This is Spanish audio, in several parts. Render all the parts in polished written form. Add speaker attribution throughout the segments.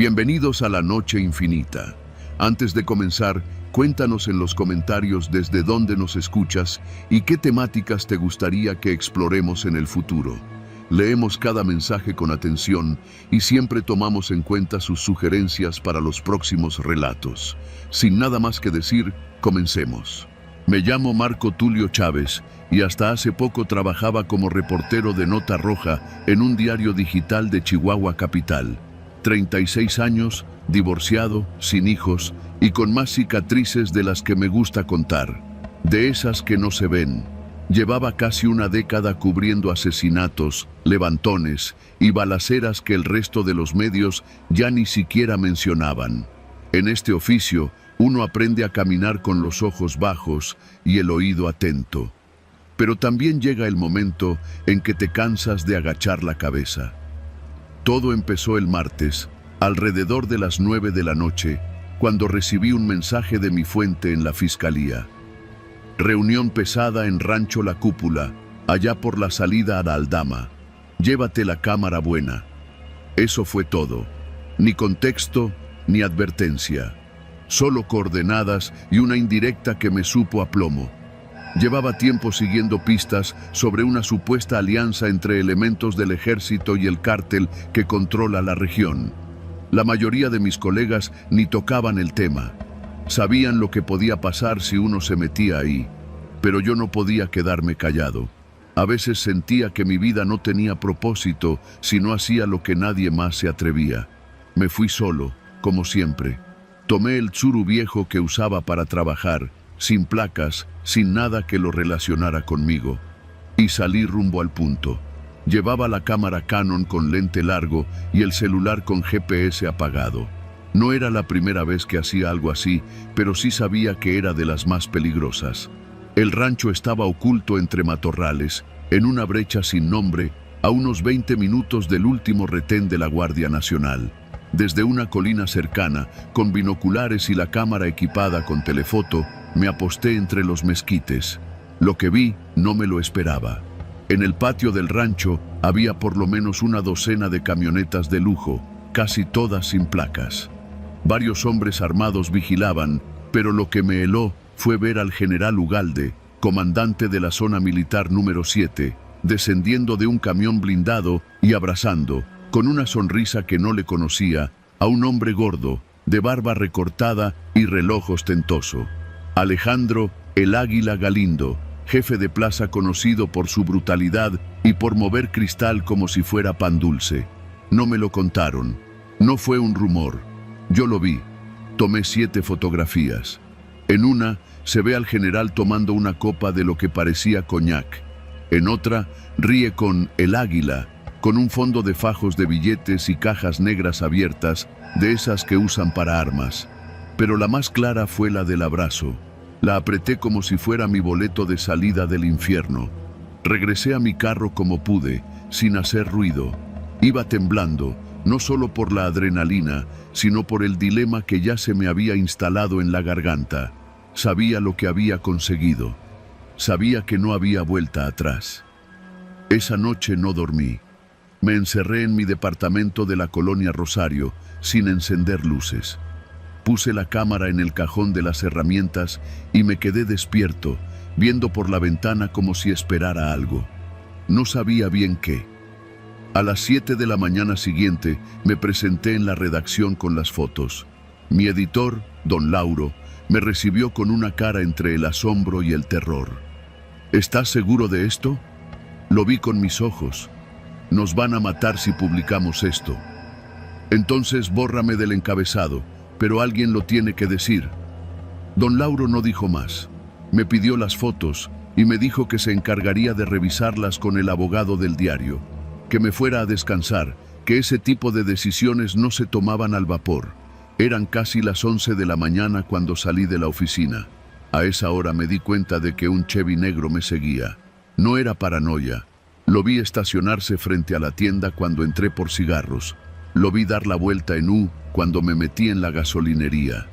Speaker 1: Bienvenidos a la Noche Infinita. Antes de comenzar, cuéntanos en los comentarios desde dónde nos escuchas y qué temáticas te gustaría que exploremos en el futuro. Leemos cada mensaje con atención y siempre tomamos en cuenta sus sugerencias para los próximos relatos. Sin nada más que decir, comencemos. Me llamo Marco Tulio Chávez y hasta hace poco trabajaba como reportero de Nota Roja en un diario digital de Chihuahua capital. 36 años, divorciado, sin hijos y con más cicatrices de las que me gusta contar. De esas que no se ven. Llevaba casi una década cubriendo asesinatos, levantones y balaceras que el resto de los medios ya ni siquiera mencionaban. En este oficio, uno aprende a caminar con los ojos bajos y el oído atento. Pero también llega el momento en que te cansas de agachar la cabeza. Todo empezó el martes, alrededor de las 9 de la noche, cuando recibí un mensaje de mi fuente en la fiscalía. Reunión pesada en Rancho La Cúpula, allá por la salida a la Aldama. Llévate la cámara buena. Eso fue todo. Ni contexto, ni advertencia. Solo coordenadas y una indirecta que me supo a plomo. Llevaba tiempo siguiendo pistas sobre una supuesta alianza entre elementos del ejército y el cártel que controla la región. La mayoría de mis colegas ni tocaban el tema. Sabían lo que podía pasar si uno se metía ahí, pero yo no podía quedarme callado. A veces sentía que mi vida no tenía propósito si no hacía lo que nadie más se atrevía. Me fui solo, como siempre. Tomé el Tsuru viejo que usaba para trabajar, sin placas, sin nada que lo relacionara conmigo, y salí rumbo al punto. Llevaba la cámara Canon con lente largo y el celular con GPS apagado. No era la primera vez que hacía algo así, pero sí sabía que era de las más peligrosas. El rancho estaba oculto entre matorrales, en una brecha sin nombre, a unos 20 minutos del último retén de la Guardia Nacional. Desde una colina cercana, con binoculares y la cámara equipada con telefoto, me aposté entre los mezquites. Lo que vi no me lo esperaba. En el patio del rancho había por lo menos una docena de camionetas de lujo, casi todas sin placas. Varios hombres armados vigilaban, pero lo que me heló fue ver al general Ugalde, comandante de la zona militar número 7, descendiendo de un camión blindado y abrazando, con una sonrisa que no le conocía, a un hombre gordo, de barba recortada y reloj ostentoso. Alejandro "El Águila" Galindo, jefe de plaza conocido por su brutalidad y por mover cristal como si fuera pan dulce. No me lo contaron. No fue un rumor. Yo lo vi. Tomé 7 fotografías. En una, se ve al general tomando una copa de lo que parecía coñac. En otra, ríe con "El Águila", con un fondo de fajos de billetes y cajas negras abiertas, de esas que usan para armas. Pero la más clara fue la del abrazo. La apreté como si fuera mi boleto de salida del infierno. Regresé a mi carro como pude, sin hacer ruido. Iba temblando, no solo por la adrenalina, sino por el dilema que ya se me había instalado en la garganta. Sabía lo que había conseguido. Sabía que no había vuelta atrás. Esa noche no dormí. Me encerré en mi departamento de la colonia Rosario, sin encender luces. Puse la cámara en el cajón de las herramientas y me quedé despierto, viendo por la ventana como si esperara algo. No sabía bien qué. A las 7 de la mañana siguiente me presenté en la redacción con las fotos. Mi editor, don Lauro, me recibió con una cara entre el asombro y el terror. ¿Estás seguro de esto? Lo vi con mis ojos. Nos van a matar si publicamos esto. Entonces bórrame del encabezado, pero alguien lo tiene que decir. Don Lauro no dijo más. Me pidió las fotos y me dijo que se encargaría de revisarlas con el abogado del diario, que me fuera a descansar, que ese tipo de decisiones no se tomaban al vapor. Eran casi las 11 de la mañana cuando salí de la oficina. A esa hora me di cuenta de que un Chevy negro me seguía. No era paranoia. Lo vi estacionarse frente a la tienda cuando entré por cigarros. Lo vi dar la vuelta en U cuando me metí en la gasolinería.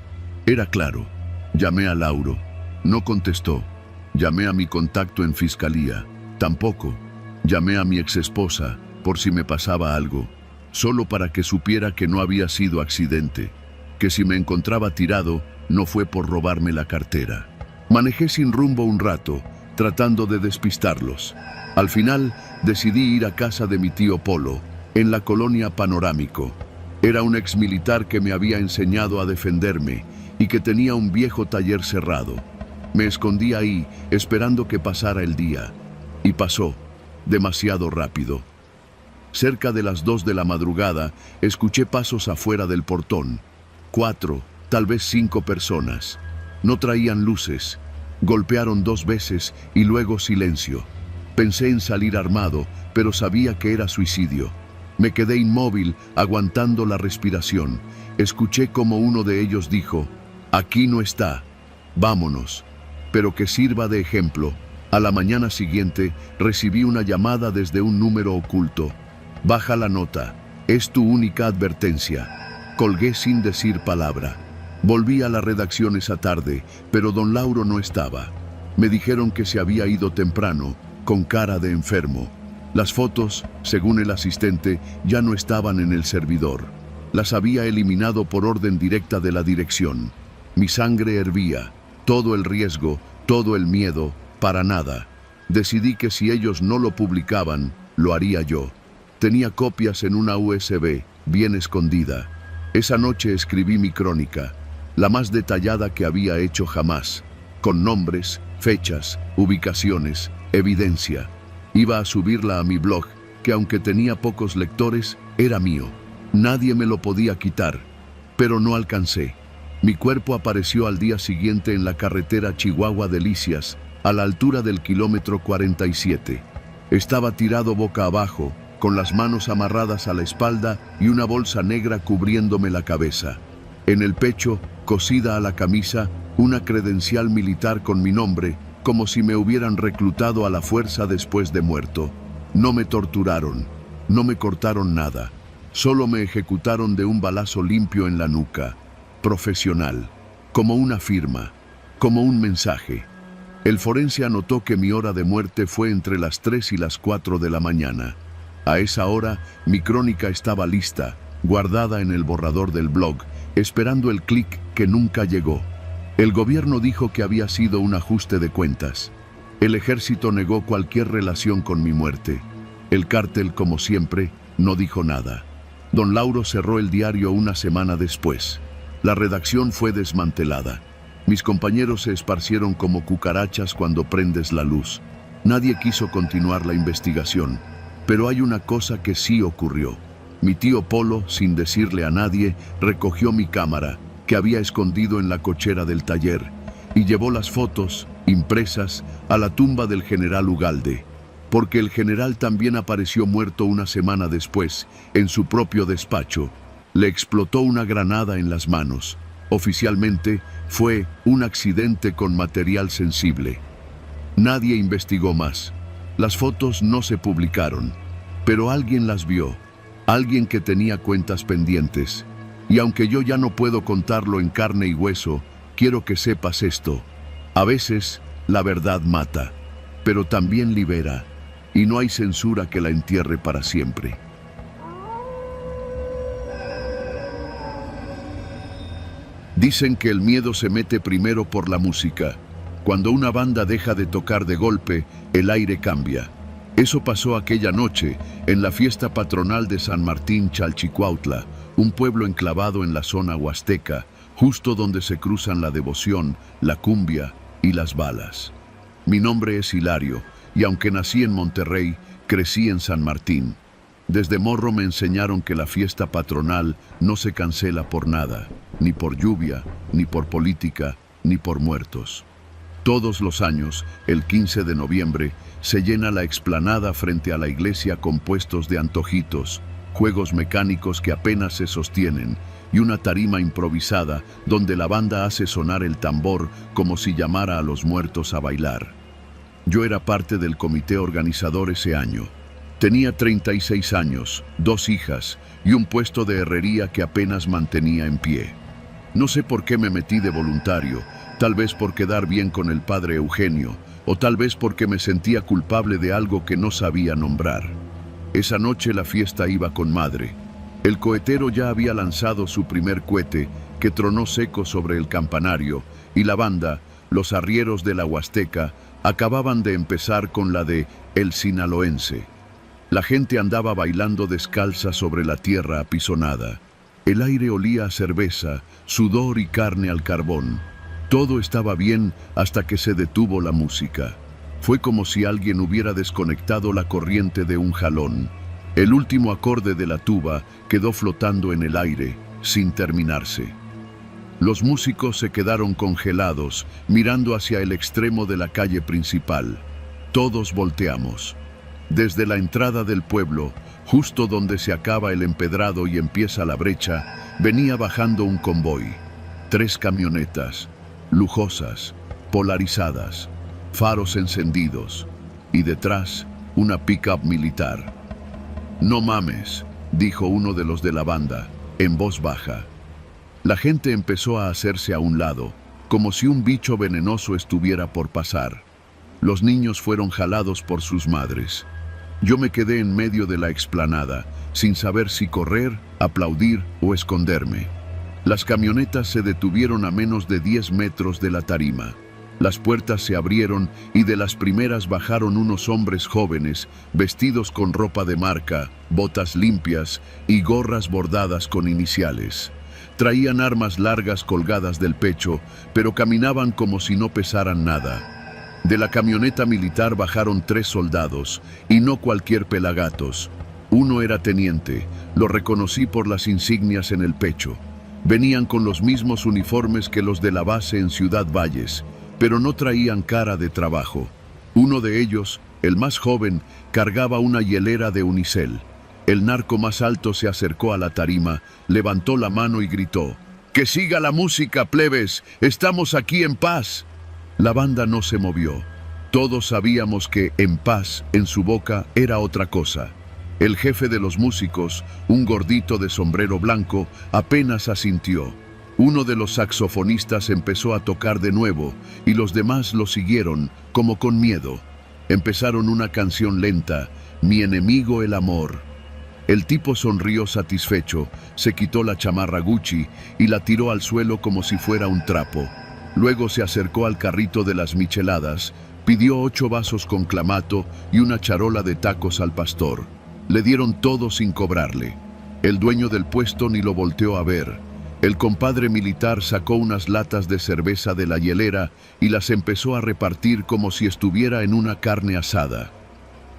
Speaker 1: Era claro. Llamé a Lauro. No contestó. Llamé a mi contacto en fiscalía. Tampoco. Llamé a mi exesposa, por si me pasaba algo. solo para que supiera que no había sido accidente, que si me encontraba tirado, no fue por robarme la cartera. Manejé sin rumbo un rato, tratando de despistarlos. Al final, decidí ir a casa de mi tío Polo, en la colonia Panorámico. Era un exmilitar que me había enseñado a defenderme y que tenía un viejo taller cerrado. Me escondí ahí, esperando que pasara el día. Y pasó, demasiado rápido. Cerca de las 2 de la madrugada, escuché pasos afuera del portón. 4, tal vez 5 personas. No traían luces. Golpearon 2 veces y luego silencio. Pensé en salir armado, pero sabía que era suicidio. Me quedé inmóvil, aguantando la respiración. Escuché como uno de ellos dijo: «Aquí no está, vámonos». Pero que sirva de ejemplo. A la mañana siguiente, recibí una llamada desde un número oculto. «Baja la nota, es tu única advertencia». Colgué sin decir palabra. Volví a la redacción esa tarde, pero don Lauro no estaba. Me dijeron que se había ido temprano, con cara de enfermo. Las fotos, según el asistente, ya no estaban en el servidor. Las había eliminado por orden directa de la dirección. Mi sangre hervía, todo el riesgo, todo el miedo, para nada. Decidí que si ellos no lo publicaban, lo haría yo. Tenía copias en una USB, bien escondida. Esa noche escribí mi crónica, la más detallada que había hecho jamás, con nombres, fechas, ubicaciones, evidencia. Iba a subirla a mi blog, que aunque tenía pocos lectores, era mío. Nadie me lo podía quitar, pero no alcancé. Mi cuerpo apareció al día siguiente en la carretera Chihuahua-Delicias, a la altura del kilómetro 47. Estaba tirado boca abajo, con las manos amarradas a la espalda y una bolsa negra cubriéndome la cabeza. En el pecho, cosida a la camisa, una credencial militar con mi nombre, como si me hubieran reclutado a la fuerza después de muerto. No me torturaron, no me cortaron nada, solo me ejecutaron de un balazo limpio en la nuca. Profesional, como una firma, como un mensaje. El forense anotó que mi hora de muerte fue entre las 3 y las 4 de la mañana. A esa hora, mi crónica estaba lista, guardada en el borrador del blog, esperando el clic que nunca llegó. El gobierno dijo que había sido un ajuste de cuentas. El ejército negó cualquier relación con mi muerte. El cártel, como siempre, no dijo nada. Don Lauro cerró el diario una semana después. La redacción fue desmantelada. Mis compañeros se esparcieron como cucarachas cuando prendes la luz. Nadie quiso continuar la investigación. Pero hay una cosa que sí ocurrió. Mi tío Polo, sin decirle a nadie, recogió mi cámara, que había escondido en la cochera del taller, y llevó las fotos, impresas, a la tumba del general Ugalde, porque el general también apareció muerto una semana después, en su propio despacho. Le explotó una granada en las manos. Oficialmente, fue un accidente con material sensible. Nadie investigó más. Las fotos no se publicaron, pero alguien las vio, alguien que tenía cuentas pendientes. Y aunque yo ya no puedo contarlo en carne y hueso, quiero que sepas esto. A veces, la verdad mata, pero también libera, y no hay censura que la entierre para siempre. Dicen que el miedo se mete primero por la música. Cuando una banda deja de tocar de golpe, el aire cambia. Eso pasó aquella noche, en la fiesta patronal de San Martín Chalchicuautla, un pueblo enclavado en la zona huasteca, justo donde se cruzan la devoción, la cumbia y las balas. Mi nombre es Hilario, y aunque nací en Monterrey, crecí en San Martín. Desde morro me enseñaron que la fiesta patronal no se cancela por nada, ni por lluvia, ni por política, ni por muertos. Todos los años, el 15 de noviembre, se llena la explanada frente a la iglesia con puestos de antojitos, juegos mecánicos que apenas se sostienen y una tarima improvisada donde la banda hace sonar el tambor como si llamara a los muertos a bailar. Yo era parte del comité organizador ese año. Tenía 36 años, 2 hijas y un puesto de herrería que apenas mantenía en pie. No sé por qué me metí de voluntario, tal vez por quedar bien con el padre Eugenio, o tal vez porque me sentía culpable de algo que no sabía nombrar. Esa noche la fiesta iba con madre. El cohetero ya había lanzado su primer cohete, que tronó seco sobre el campanario, y la banda, los arrieros de la Huasteca, acababan de empezar con la de El Sinaloense. La gente andaba bailando descalza sobre la tierra apisonada. El aire olía a cerveza, sudor y carne al carbón. Todo estaba bien hasta que se detuvo la música. Fue como si alguien hubiera desconectado la corriente de un jalón. El último acorde de la tuba quedó flotando en el aire, sin terminarse. Los músicos se quedaron congelados, mirando hacia el extremo de la calle principal. Todos volteamos. Desde la entrada del pueblo, justo donde se acaba el empedrado y empieza la brecha, venía bajando un convoy. 3 camionetas, lujosas, polarizadas, faros encendidos, y detrás una pick-up militar. «No mames», dijo uno de los de la banda, en voz baja. La gente empezó a hacerse a un lado, como si un bicho venenoso estuviera por pasar. Los niños fueron jalados por sus madres. Yo me quedé en medio de la explanada, sin saber si correr, aplaudir o esconderme. Las camionetas se detuvieron a menos de 10 metros de la tarima. Las puertas se abrieron y de las primeras bajaron unos hombres jóvenes, vestidos con ropa de marca, botas limpias y gorras bordadas con iniciales. Traían armas largas colgadas del pecho, pero caminaban como si no pesaran nada. De la camioneta militar bajaron 3 soldados, y no cualquier pelagatos. Uno era teniente, lo reconocí por las insignias en el pecho. Venían con los mismos uniformes que los de la base en Ciudad Valles, pero no traían cara de trabajo. Uno de ellos, el más joven, cargaba una hielera de unicel. El narco más alto se acercó a la tarima, levantó la mano y gritó: «¡Que siga la música, plebes! ¡Estamos aquí en paz!». La banda no se movió. Todos sabíamos que en paz, en su boca, era otra cosa. El jefe de los músicos, un gordito de sombrero blanco, apenas asintió. Uno de los saxofonistas empezó a tocar de nuevo, y los demás lo siguieron, como con miedo. Empezaron una canción lenta, Mi enemigo el amor. El tipo sonrió satisfecho, se quitó la chamarra Gucci y la tiró al suelo como si fuera un trapo. Luego se acercó al carrito de las micheladas, pidió 8 vasos con clamato y una charola de tacos al pastor. Le dieron todo sin cobrarle. El dueño del puesto ni lo volteó a ver. El compadre militar sacó unas latas de cerveza de la hielera y las empezó a repartir como si estuviera en una carne asada.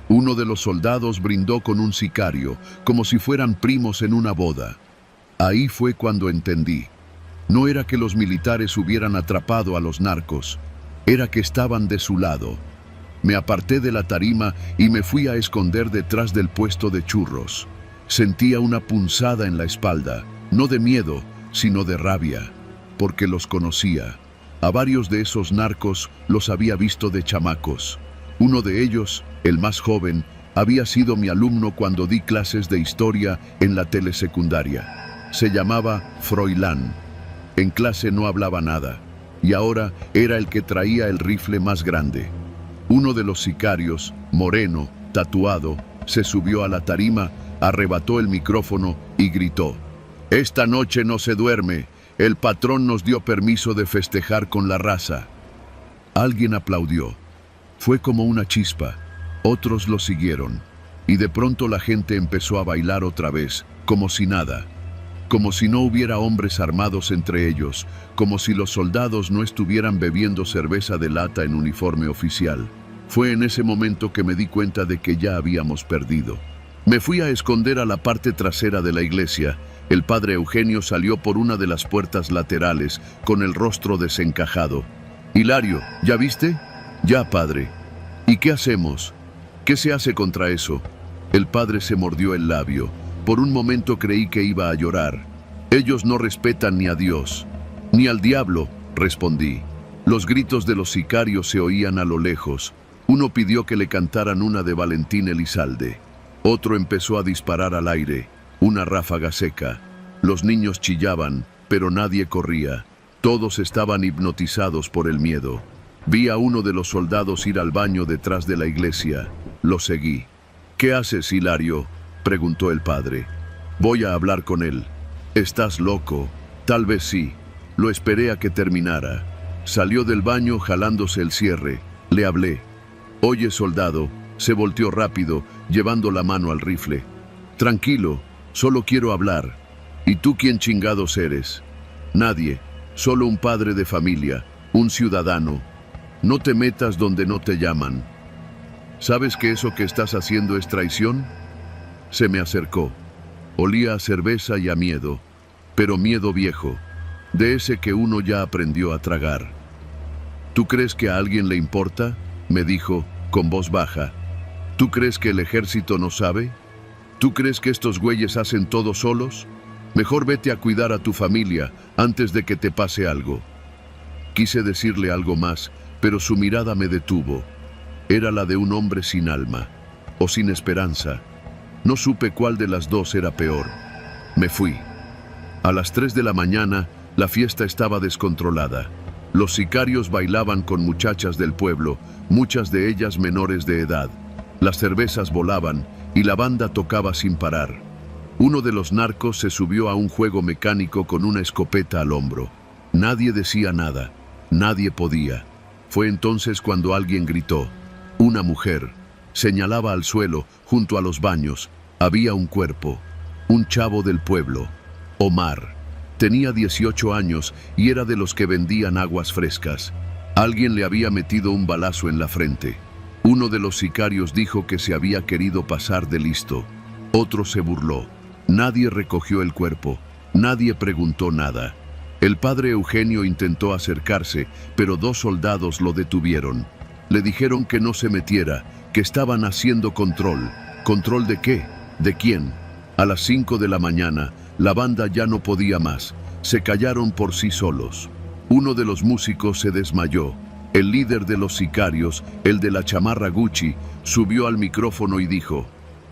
Speaker 1: Uno de los soldados brindó con un sicario, como si fueran primos en una boda. Ahí fue cuando entendí. No era que los militares hubieran atrapado a los narcos, era que estaban de su lado. Me aparté de la tarima y me fui a esconder detrás del puesto de churros. Sentía una punzada en la espalda, no de miedo, sino de rabia, porque los conocía. A varios de esos narcos los había visto de chamacos. Uno de ellos, el más joven, había sido mi alumno cuando di clases de historia en la telesecundaria. Se llamaba Froilán. En clase no hablaba nada, y ahora era el que traía el rifle más grande. Uno de los sicarios, moreno, tatuado, se subió a la tarima, arrebató el micrófono y gritó: «Esta noche no se duerme, el patrón nos dio permiso de festejar con la raza». Alguien aplaudió. Fue como una chispa, otros lo siguieron, y de pronto la gente empezó a bailar otra vez, como si nada. Como si no hubiera hombres armados entre ellos, como si los soldados no estuvieran bebiendo cerveza de lata en uniforme oficial. Fue en ese momento que me di cuenta de que ya habíamos perdido. Me fui a esconder a la parte trasera de la iglesia. El padre Eugenio salió por una de las puertas laterales, con el rostro desencajado. «Hilario, ¿ya viste?» «Ya, padre». «¿Y qué hacemos? ¿Qué se hace contra eso?» El padre se mordió el labio. Por un momento creí que iba a llorar. «Ellos no respetan ni a Dios, ni al diablo», respondí. Los gritos de los sicarios se oían a lo lejos. Uno pidió que le cantaran una de Valentín Elizalde. Otro empezó a disparar al aire, una ráfaga seca. Los niños chillaban, pero nadie corría. Todos estaban hipnotizados por el miedo. Vi a uno de los soldados ir al baño detrás de la iglesia. Lo seguí. «¿Qué haces, Hilario?», preguntó el padre. Voy a hablar con él. ¿Estás loco? Tal vez sí. Lo esperé a que terminara. Salió del baño jalándose el cierre. Le hablé. Oye, soldado. Se volteó rápido, llevando la mano al rifle. Tranquilo, solo quiero hablar. ¿Y tú quién chingados eres? Nadie, solo un padre de familia, un ciudadano. No te metas donde no te llaman. ¿Sabes que eso que estás haciendo es traición? Se me acercó. Olía a cerveza y a miedo, pero miedo viejo, de ese que uno ya aprendió a tragar. ¿Tú crees que a alguien le importa?, me dijo, con voz baja. ¿Tú crees que el ejército no sabe? ¿Tú crees que estos güeyes hacen todo solos? Mejor vete a cuidar a tu familia antes de que te pase algo. Quise decirle algo más, pero su mirada me detuvo. Era la de un hombre sin alma, o sin esperanza. No supe cuál de las dos era peor. Me fui. A las 3 de la mañana, la fiesta estaba descontrolada. Los sicarios bailaban con muchachas del pueblo, muchas de ellas menores de edad. Las cervezas volaban y la banda tocaba sin parar. Uno de los narcos se subió a un juego mecánico con una escopeta al hombro. Nadie decía nada, nadie podía. Fue entonces cuando alguien gritó. Una mujer. Señalaba al suelo, junto a los baños. Había un cuerpo. Un chavo del pueblo. Omar. Tenía 18 años y era de los que vendían aguas frescas. Alguien le había metido un balazo en la frente. Uno de los sicarios dijo que se había querido pasar de listo. Otro se burló. Nadie recogió el cuerpo. Nadie preguntó nada. El padre Eugenio intentó acercarse, pero 2 soldados lo detuvieron. Le dijeron que no se metiera, que estaban haciendo control. ¿Control de qué? ¿De quién? A las 5 de la mañana, la banda ya no podía más. Se callaron por sí solos. Uno de los músicos se desmayó. El líder de los sicarios, el de la chamarra Gucci, subió al micrófono y dijo: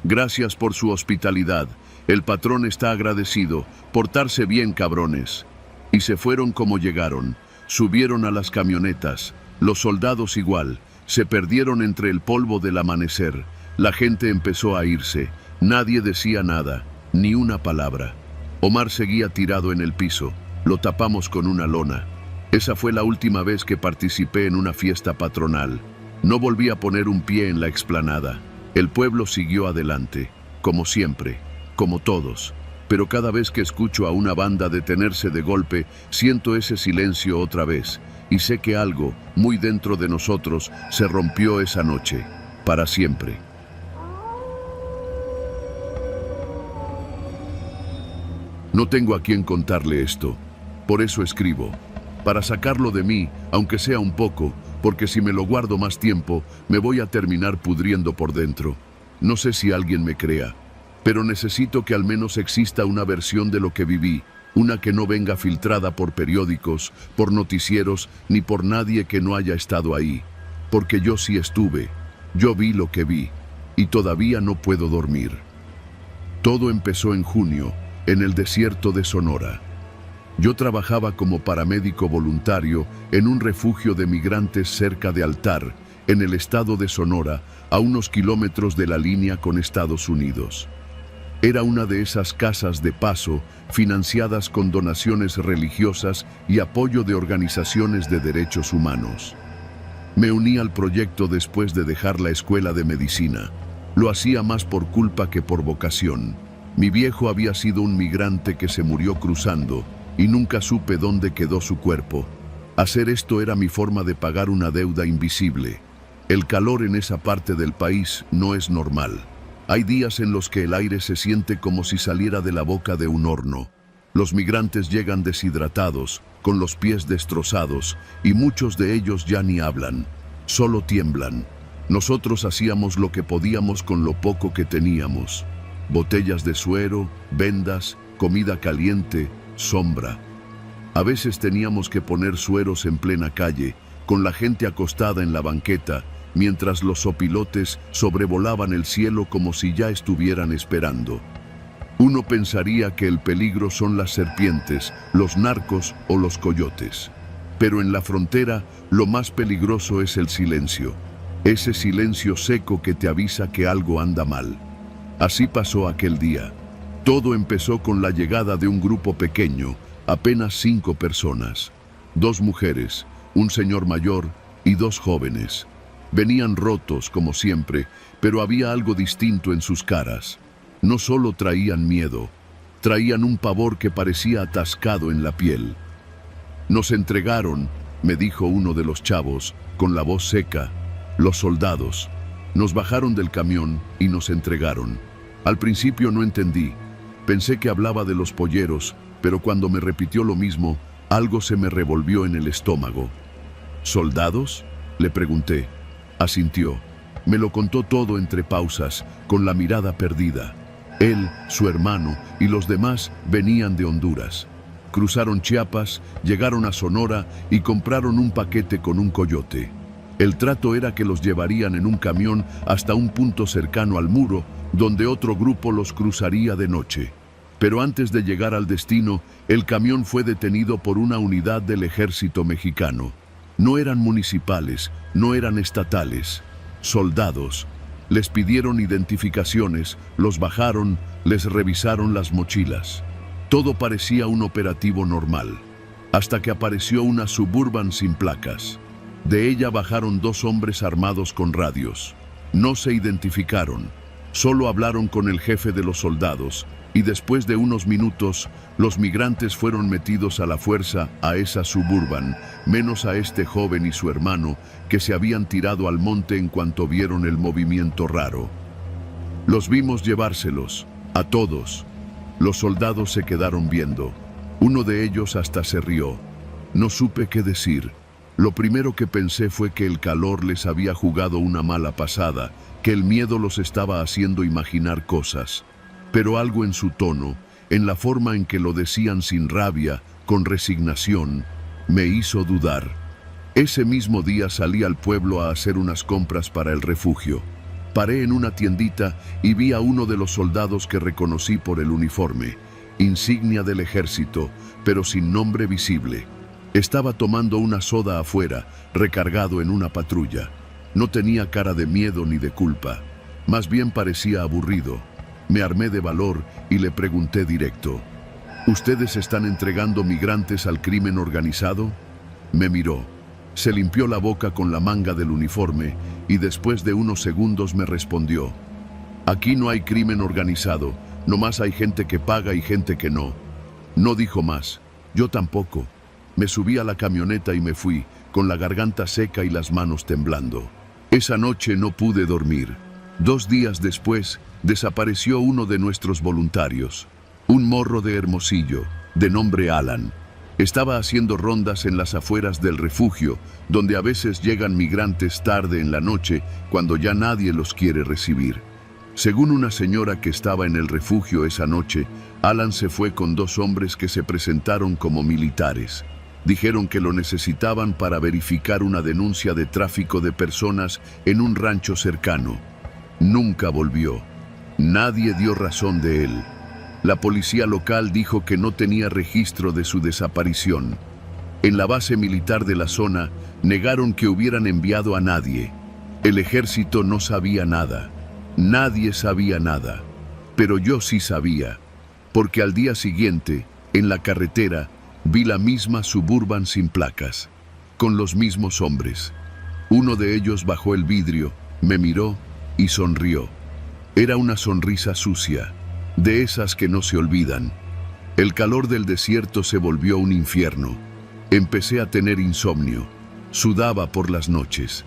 Speaker 1: «Gracias por su hospitalidad. El patrón está agradecido. Portarse bien, cabrones». Y se fueron como llegaron. Subieron a las camionetas. Los soldados igual. Se perdieron entre el polvo del amanecer. La gente empezó a irse. Nadie decía nada, ni una palabra. Omar seguía tirado en el piso. Lo tapamos con una lona. Esa fue la última vez que participé en una fiesta patronal. No volví a poner un pie en la explanada. El pueblo siguió adelante, como siempre, como todos. Pero cada vez que escucho a una banda detenerse de golpe, siento ese silencio otra vez. Y sé que algo, muy dentro de nosotros, se rompió esa noche, para siempre. No tengo a quién contarle esto. Por eso escribo. Para sacarlo de mí, aunque sea un poco, porque si me lo guardo más tiempo, me voy a terminar pudriendo por dentro. No sé si alguien me crea, pero necesito que al menos exista una versión de lo que viví, una que no venga filtrada por periódicos, por noticieros, ni por nadie que no haya estado ahí. Porque yo sí estuve, yo vi lo que vi, y todavía no puedo dormir. Todo empezó en junio, en el desierto de Sonora. Yo trabajaba como paramédico voluntario en un refugio de migrantes cerca de Altar, en el estado de Sonora, a unos kilómetros de la línea con Estados Unidos. Era una de esas casas de paso, financiadas con donaciones religiosas y apoyo de organizaciones de derechos humanos. Me uní al proyecto después de dejar la escuela de medicina. Lo hacía más por culpa que por vocación. Mi viejo había sido un migrante que se murió cruzando, y nunca supe dónde quedó su cuerpo. Hacer esto era mi forma de pagar una deuda invisible. El calor en esa parte del país no es normal. Hay días en los que el aire se siente como si saliera de la boca de un horno. Los migrantes llegan deshidratados, con los pies destrozados, y muchos de ellos ya ni hablan, solo tiemblan. Nosotros hacíamos lo que podíamos con lo poco que teníamos. Botellas de suero, vendas, comida caliente, sombra. A veces teníamos que poner sueros en plena calle, con la gente acostada en la banqueta, mientras los sopilotes sobrevolaban el cielo como si ya estuvieran esperando. Uno pensaría que el peligro son las serpientes, los narcos o los coyotes. Pero en la frontera, lo más peligroso es el silencio. Ese silencio seco que te avisa que algo anda mal. Así pasó aquel día. Todo empezó con la llegada de un grupo pequeño, apenas 5 personas. 2 mujeres, un señor mayor y 2 jóvenes. Venían rotos, como siempre, pero había algo distinto en sus caras. No solo traían miedo, traían un pavor que parecía atascado en la piel. «Nos entregaron», me dijo uno de los chavos, con la voz seca, «los soldados. Nos bajaron del camión y nos entregaron». Al principio no entendí. Pensé que hablaba de los polleros, pero cuando me repitió lo mismo, algo se me revolvió en el estómago. «¿Soldados?», le pregunté. Asintió. Me lo contó todo entre pausas, con la mirada perdida. Él, su hermano y los demás venían de Honduras. Cruzaron Chiapas, llegaron a Sonora y compraron un paquete con un coyote. El trato era que los llevarían en un camión hasta un punto cercano al muro, donde otro grupo los cruzaría de noche. Pero antes de llegar al destino, el camión fue detenido por una unidad del ejército mexicano. No eran municipales, no eran estatales, soldados. Les pidieron identificaciones, los bajaron, les revisaron las mochilas. Todo parecía un operativo normal, hasta que apareció una Suburban sin placas. De ella bajaron 2 hombres armados con radios. No se identificaron, solo hablaron con el jefe de los soldados, y después de unos minutos, los migrantes fueron metidos a la fuerza a esa Suburban, menos a este joven y su hermano, que se habían tirado al monte en cuanto vieron el movimiento raro. Los vimos llevárselos, a todos. Los soldados se quedaron viendo. Uno de ellos hasta se rió. No supe qué decir. Lo primero que pensé fue que el calor les había jugado una mala pasada, que el miedo los estaba haciendo imaginar cosas. Pero algo en su tono, en la forma en que lo decían sin rabia, con resignación, me hizo dudar. Ese mismo día salí al pueblo a hacer unas compras para el refugio. Paré en una tiendita y vi a uno de los soldados que reconocí por el uniforme, insignia del ejército, pero sin nombre visible. Estaba tomando una soda afuera, recargado en una patrulla. No tenía cara de miedo ni de culpa, más bien parecía aburrido. Me armé de valor y le pregunté directo: ¿Ustedes están entregando migrantes al crimen organizado? Me miró, se limpió la boca con la manga del uniforme y después de unos segundos me respondió: Aquí no hay crimen organizado, nomás hay gente que paga y gente que no. No dijo más, yo tampoco. Me subí a la camioneta y me fui, con la garganta seca y las manos temblando. Esa noche no pude dormir. 2 días después, desapareció uno de nuestros voluntarios, un morro de Hermosillo, de nombre Alan. Estaba haciendo rondas en las afueras del refugio, donde a veces llegan migrantes tarde en la noche, cuando ya nadie los quiere recibir. Según una señora que estaba en el refugio esa noche, Alan se fue con 2 hombres que se presentaron como militares. Dijeron que lo necesitaban para verificar una denuncia de tráfico de personas en un rancho cercano. Nunca volvió. Nadie dio razón de él. La policía local dijo que no tenía registro de su desaparición. En la base militar de la zona, negaron que hubieran enviado a nadie. El ejército no sabía nada. Nadie sabía nada. Pero yo sí sabía, porque al día siguiente, en la carretera, vi la misma Suburban sin placas, con los mismos hombres. Uno de ellos bajó el vidrio, me miró y sonrió. Era una sonrisa sucia, de esas que no se olvidan. El calor del desierto se volvió un infierno. Empecé a tener insomnio. Sudaba por las noches.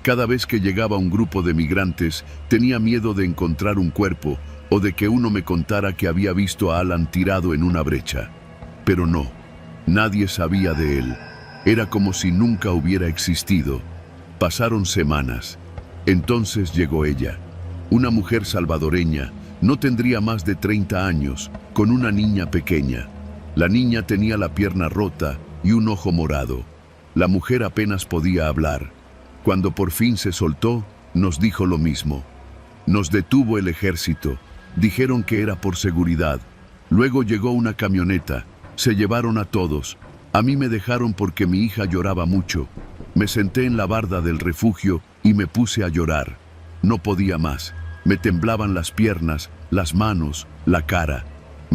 Speaker 1: Cada vez que llegaba un grupo de migrantes, tenía miedo de encontrar un cuerpo o de que uno me contara que había visto a Alan tirado en una brecha. Pero no, nadie sabía de él. Era como si nunca hubiera existido. Pasaron semanas. Entonces llegó ella, una mujer salvadoreña, no tendría más de 30 años, con una niña pequeña. La niña tenía la pierna rota y un ojo morado. La mujer apenas podía hablar. Cuando por fin se soltó, nos dijo lo mismo. Nos detuvo el ejército. Dijeron que era por seguridad. Luego llegó una camioneta. Se llevaron a todos. A mí me dejaron porque mi hija lloraba mucho. Me senté en la barda del refugio y me puse a llorar. No podía más. Me temblaban las piernas, las manos, la cara.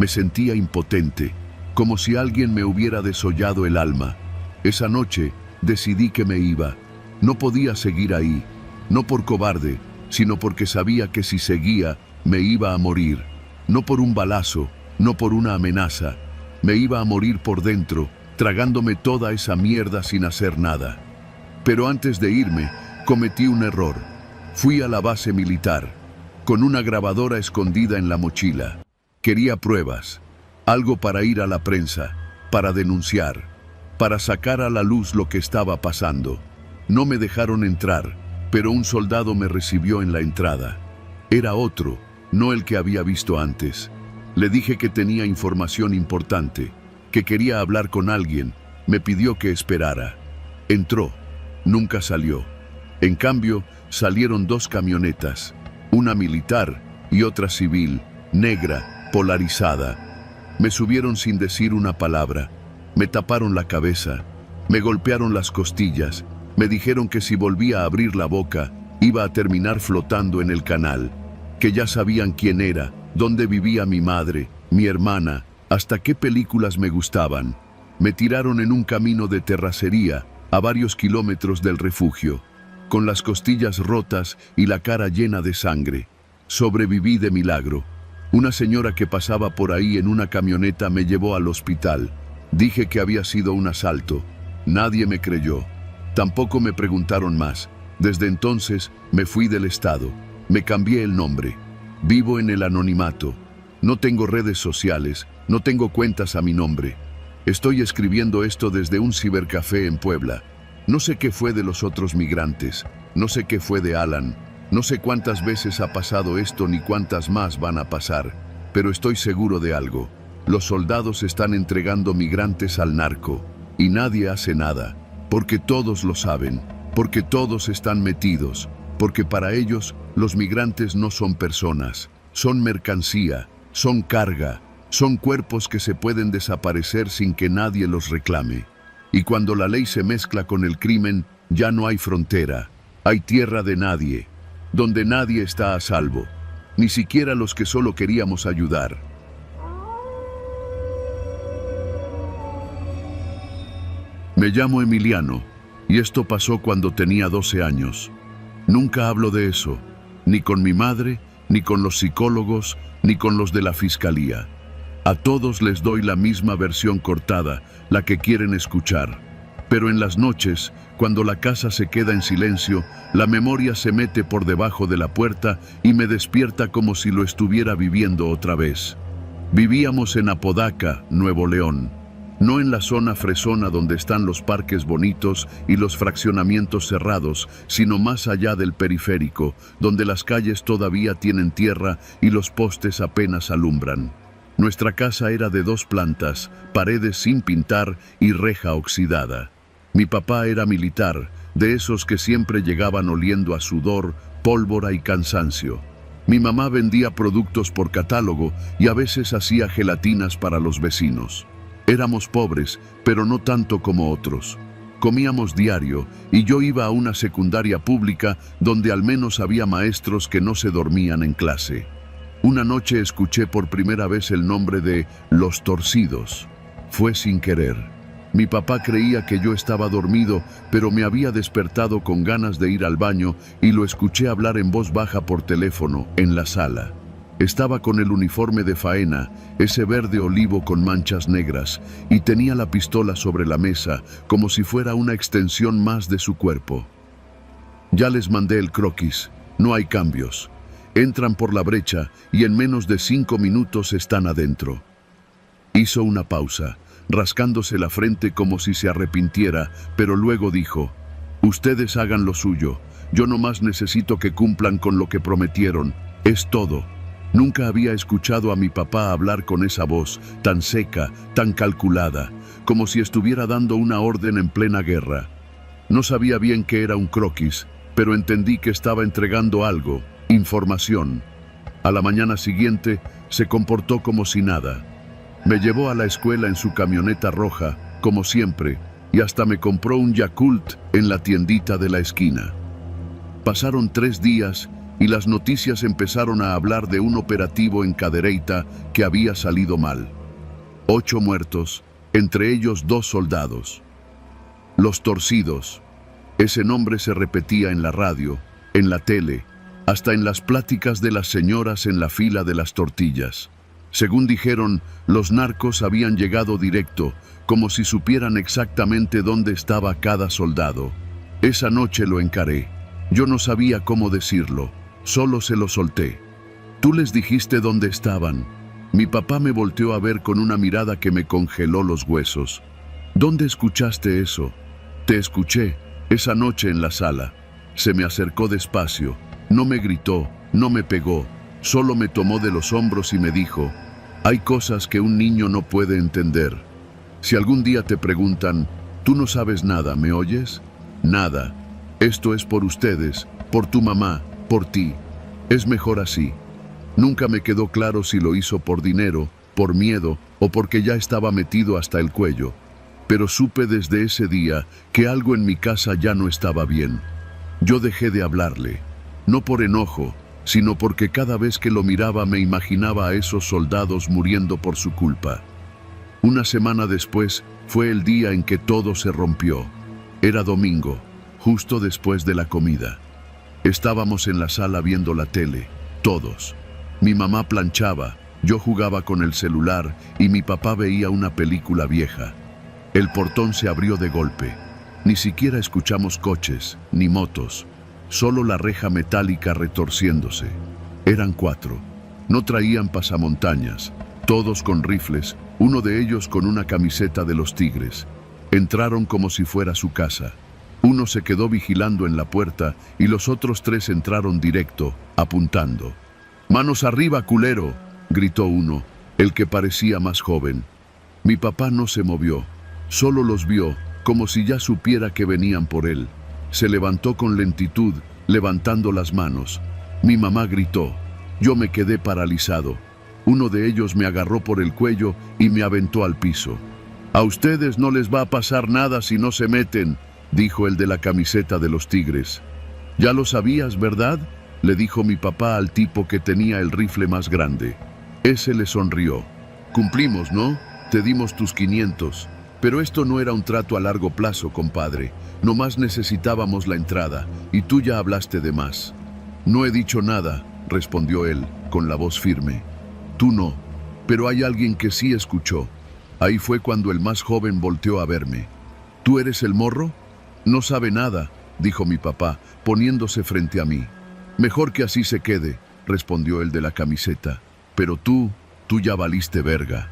Speaker 1: Me sentía impotente, como si alguien me hubiera desollado el alma. Esa noche decidí que me iba. No podía seguir ahí, no por cobarde, sino porque sabía que si seguía, me iba a morir. No por un balazo, no por una amenaza. Me iba a morir por dentro, tragándome toda esa mierda sin hacer nada. Pero antes de irme, cometí un error. Fui a la base militar, con una grabadora escondida en la mochila. Quería pruebas, algo para ir a la prensa, para denunciar, para sacar a la luz lo que estaba pasando. No me dejaron entrar, pero un soldado me recibió en la entrada. Era otro, no el que había visto antes. Le dije que tenía información importante, que quería hablar con alguien. Me pidió que esperara. Entró. Nunca salió. En cambio, salieron dos camionetas, una militar y otra civil, negra, polarizada. Me subieron sin decir una palabra. Me taparon la cabeza. Me golpearon las costillas. Me dijeron que si volvía a abrir la boca, iba a terminar flotando en el canal. Que ya sabían quién era, dónde vivía mi madre, mi hermana, hasta qué películas me gustaban. Me tiraron en un camino de terracería, a varios kilómetros del refugio, con las costillas rotas y la cara llena de sangre. Sobreviví de milagro. Una señora que pasaba por ahí en una camioneta me llevó al hospital. Dije que había sido un asalto. Nadie me creyó. Tampoco me preguntaron más. Desde entonces me fui del estado. Me cambié el nombre. Vivo en el anonimato. No tengo redes sociales, no tengo cuentas a mi nombre. Estoy escribiendo esto desde un cibercafé en Puebla. No sé qué fue de los otros migrantes, no sé qué fue de Alan, no sé cuántas veces ha pasado esto ni cuántas más van a pasar, pero estoy seguro de algo. Los soldados están entregando migrantes al narco y nadie hace nada, porque todos lo saben, porque todos están metidos, porque para ellos los migrantes no son personas, son mercancía, son carga, son cuerpos que se pueden desaparecer sin que nadie los reclame. Y cuando la ley se mezcla con el crimen, ya no hay frontera, hay tierra de nadie, donde nadie está a salvo, ni siquiera los que solo queríamos ayudar. Me llamo Emiliano, y esto pasó cuando tenía 12 años. Nunca hablo de eso, ni con mi madre, ni con los psicólogos, ni con los de la fiscalía. A todos les doy la misma versión cortada, la que quieren escuchar. Pero en las noches, cuando la casa se queda en silencio, la memoria se mete por debajo de la puerta y me despierta como si lo estuviera viviendo otra vez. Vivíamos en Apodaca, Nuevo León. No en la zona fresona donde están los parques bonitos y los fraccionamientos cerrados, sino más allá del periférico, donde las calles todavía tienen tierra y los postes apenas alumbran. Nuestra casa era de 2 plantas, paredes sin pintar y reja oxidada. Mi papá era militar, de esos que siempre llegaban oliendo a sudor, pólvora y cansancio. Mi mamá vendía productos por catálogo y a veces hacía gelatinas para los vecinos. Éramos pobres, pero no tanto como otros. Comíamos diario y yo iba a una secundaria pública donde al menos había maestros que no se dormían en clase. Una noche escuché por primera vez el nombre de Los Torcidos. Fue sin querer. Mi papá creía que yo estaba dormido, pero me había despertado con ganas de ir al baño y lo escuché hablar en voz baja por teléfono, en la sala. Estaba con el uniforme de faena, ese verde olivo con manchas negras, y tenía la pistola sobre la mesa, como si fuera una extensión más de su cuerpo. Ya les mandé el croquis, no hay cambios. Entran por la brecha y en menos de 5 minutos están adentro. Hizo una pausa, rascándose la frente como si se arrepintiera, pero luego dijo: ustedes hagan lo suyo, yo nomás necesito que cumplan con lo que prometieron, es todo. Nunca había escuchado a mi papá hablar con esa voz, tan seca, tan calculada, como si estuviera dando una orden en plena guerra. No sabía bien qué era un croquis, pero entendí que estaba entregando algo, información. A la mañana siguiente se comportó como si nada. Me llevó a la escuela en su camioneta roja, como siempre, y hasta me compró un Yakult en la tiendita de la esquina. Pasaron 3 días y las noticias empezaron a hablar de un operativo en Cadereyta que había salido mal. 8 muertos, entre ellos 2 soldados. Los Torcidos. Ese nombre se repetía en la radio, en la tele, hasta en las pláticas de las señoras en la fila de las tortillas. Según dijeron, los narcos habían llegado directo, como si supieran exactamente dónde estaba cada soldado. Esa noche lo encaré. Yo no sabía cómo decirlo, solo se lo solté. Tú les dijiste dónde estaban. Mi papá me volteó a ver con una mirada que me congeló los huesos. ¿Dónde escuchaste eso? Te escuché, esa noche en la sala. Se me acercó despacio, no me gritó, no me pegó, solo me tomó de los hombros y me dijo: hay cosas que un niño no puede entender. Si algún día te preguntan, tú no sabes nada, ¿me oyes? Nada. Esto es por ustedes, por tu mamá, por ti. Es mejor así. Nunca me quedó claro si lo hizo por dinero, por miedo o porque ya estaba metido hasta el cuello. Pero supe desde ese día que algo en mi casa ya no estaba bien. Yo dejé de hablarle, no por enojo, sino porque cada vez que lo miraba me imaginaba a esos soldados muriendo por su culpa. Una semana después fue el día en que todo se rompió. Era domingo, justo después de la comida. Estábamos en la sala viendo la tele, todos. Mi mamá planchaba, yo jugaba con el celular y mi papá veía una película vieja. El portón se abrió de golpe. Ni siquiera escuchamos coches, ni motos. Solo la reja metálica retorciéndose. Eran 4. No traían pasamontañas, todos con rifles, uno de ellos con una camiseta de los Tigres. Entraron como si fuera su casa. Uno se quedó vigilando en la puerta y los otros 3 entraron directo, apuntando. «¡Manos arriba, culero!», gritó uno, el que parecía más joven. Mi papá no se movió, solo los vio, como si ya supiera que venían por él. Se levantó con lentitud, levantando las manos. Mi mamá gritó. Yo me quedé paralizado. Uno de ellos me agarró por el cuello y me aventó al piso. «A ustedes no les va a pasar nada si no se meten», dijo el de la camiseta de los Tigres. «Ya lo sabías, ¿verdad?», le dijo mi papá al tipo que tenía el rifle más grande. Ese le sonrió. «Cumplimos, ¿no? Te dimos tus 500. Pero esto no era un trato a largo plazo, compadre. Nomás necesitábamos la entrada, y tú ya hablaste de más». «No he dicho nada», respondió él, con la voz firme. «Tú no, pero hay alguien que sí escuchó». Ahí fue cuando el más joven volteó a verme. «¿Tú eres el morro?». «No sabe nada», dijo mi papá, poniéndose frente a mí. «Mejor que así se quede», respondió el de la camiseta. «Pero tú ya valiste verga».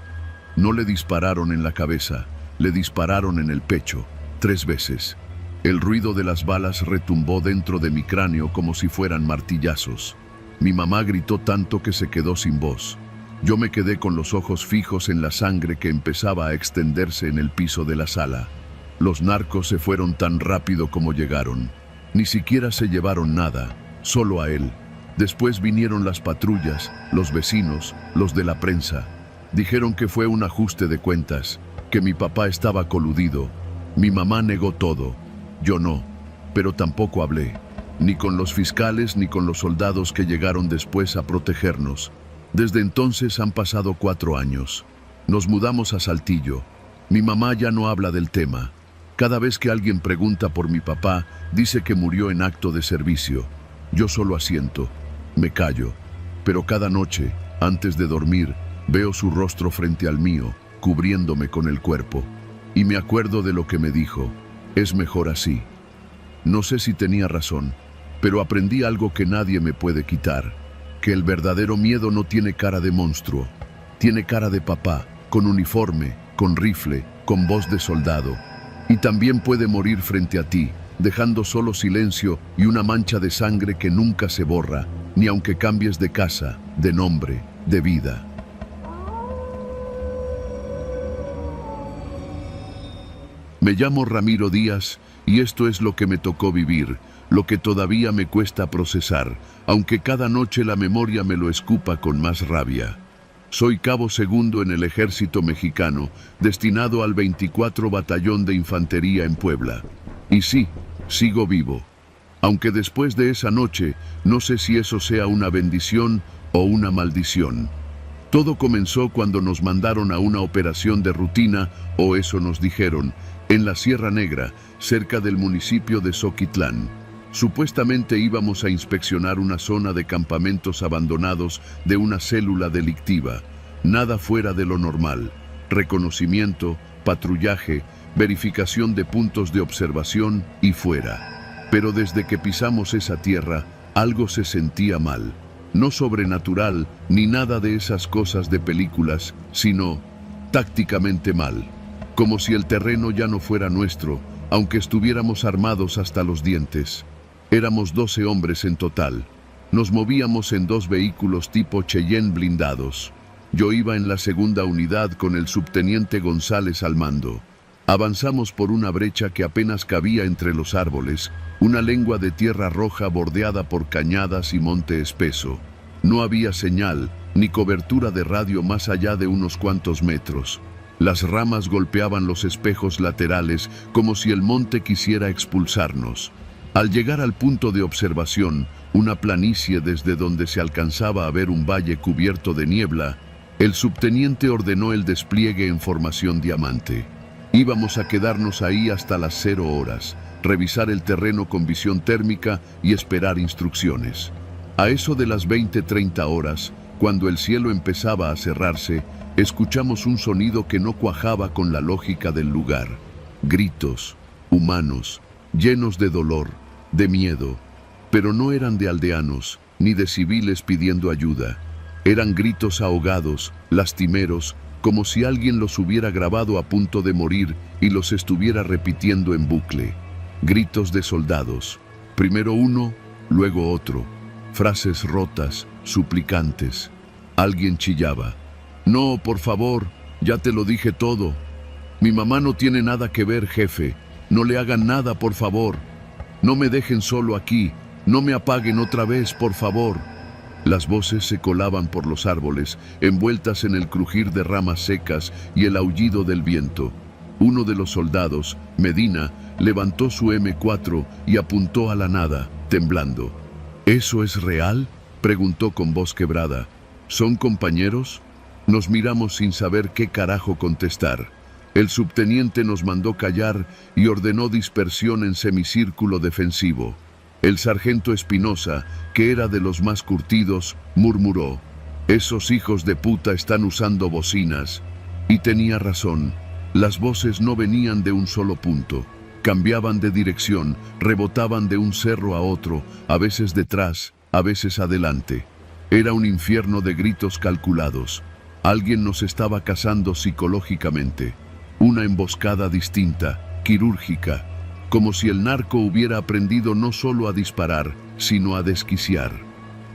Speaker 1: No le dispararon en la cabeza, le dispararon en el pecho, 3 veces. El ruido de las balas retumbó dentro de mi cráneo como si fueran martillazos. Mi mamá gritó tanto que se quedó sin voz. Yo me quedé con los ojos fijos en la sangre que empezaba a extenderse en el piso de la sala. Los narcos se fueron tan rápido como llegaron. Ni siquiera se llevaron nada, solo a él. Después vinieron las patrullas, los vecinos, los de la prensa. Dijeron que fue un ajuste de cuentas, que mi papá estaba coludido. Mi mamá negó todo. Yo no, pero tampoco hablé. Ni con los fiscales ni con los soldados que llegaron después a protegernos. Desde entonces han pasado 4 años. Nos mudamos a Saltillo. Mi mamá ya no habla del tema. Cada vez que alguien pregunta por mi papá, dice que murió en acto de servicio. Yo solo asiento, me callo. Pero cada noche, antes de dormir, veo su rostro frente al mío, cubriéndome con el cuerpo. Y me acuerdo de lo que me dijo. Es mejor así. No sé si tenía razón, pero aprendí algo que nadie me puede quitar. Que el verdadero miedo no tiene cara de monstruo. Tiene cara de papá, con uniforme, con rifle, con voz de soldado. Y también puede morir frente a ti, dejando solo silencio y una mancha de sangre que nunca se borra, ni aunque cambies de casa, de nombre, de vida. Me llamo Ramiro Díaz y esto es lo que me tocó vivir, lo que todavía me cuesta procesar, aunque cada noche la memoria me lo escupa con más rabia. Soy cabo segundo en el ejército mexicano, destinado al 24 Batallón de Infantería en Puebla. Y sí, sigo vivo. Aunque después de esa noche, no sé si eso sea una bendición o una maldición. Todo comenzó cuando nos mandaron a una operación de rutina, o eso nos dijeron, en la Sierra Negra, cerca del municipio de Zoquitlán. Supuestamente íbamos a inspeccionar una zona de campamentos abandonados de una célula delictiva. Nada fuera de lo normal. Reconocimiento, patrullaje, verificación de puntos de observación y fuera. Pero desde que pisamos esa tierra, algo se sentía mal. No sobrenatural ni nada de esas cosas de películas, sino tácticamente mal. Como si el terreno ya no fuera nuestro, aunque estuviéramos armados hasta los dientes. Éramos 12 hombres en total. Nos movíamos en 2 vehículos tipo Cheyenne blindados. Yo iba en la segunda unidad con el subteniente González al mando. Avanzamos por una brecha que apenas cabía entre los árboles, una lengua de tierra roja bordeada por cañadas y monte espeso. No había señal, ni cobertura de radio más allá de unos cuantos metros. Las ramas golpeaban los espejos laterales como si el monte quisiera expulsarnos. Al llegar al punto de observación, una planicie desde donde se alcanzaba a ver un valle cubierto de niebla, el subteniente ordenó el despliegue en formación diamante. Íbamos a quedarnos ahí hasta las 0 horas, revisar el terreno con visión térmica y esperar instrucciones. A eso de las 20:30 horas, cuando el cielo empezaba a cerrarse, escuchamos un sonido que no cuajaba con la lógica del lugar. Gritos, humanos, llenos de dolor, de miedo, pero no eran de aldeanos, ni de civiles pidiendo ayuda. Eran gritos ahogados, lastimeros, como si alguien los hubiera grabado a punto de morir y los estuviera repitiendo en bucle. Gritos de soldados, primero uno, luego otro. Frases rotas, suplicantes. Alguien chillaba. «No, por favor, ya te lo dije todo. Mi mamá no tiene nada que ver, jefe. No le hagan nada, por favor. No me dejen solo aquí. No me apaguen otra vez, por favor». Las voces se colaban por los árboles, envueltas en el crujir de ramas secas y el aullido del viento. Uno de los soldados, Medina, levantó su M4 y apuntó a la nada, temblando. «¿Eso es real?», preguntó con voz quebrada. «¿Son compañeros?». Nos miramos sin saber qué carajo contestar. El subteniente nos mandó callar y ordenó dispersión en semicírculo defensivo. El sargento Espinosa, que era de los más curtidos, murmuró: «Esos hijos de puta están usando bocinas». Y tenía razón. Las voces no venían de un solo punto. Cambiaban de dirección, rebotaban de un cerro a otro, a veces detrás, a veces adelante. Era un infierno de gritos calculados. Alguien nos estaba cazando psicológicamente. Una emboscada distinta, quirúrgica, como si el narco hubiera aprendido no solo a disparar, sino a desquiciar.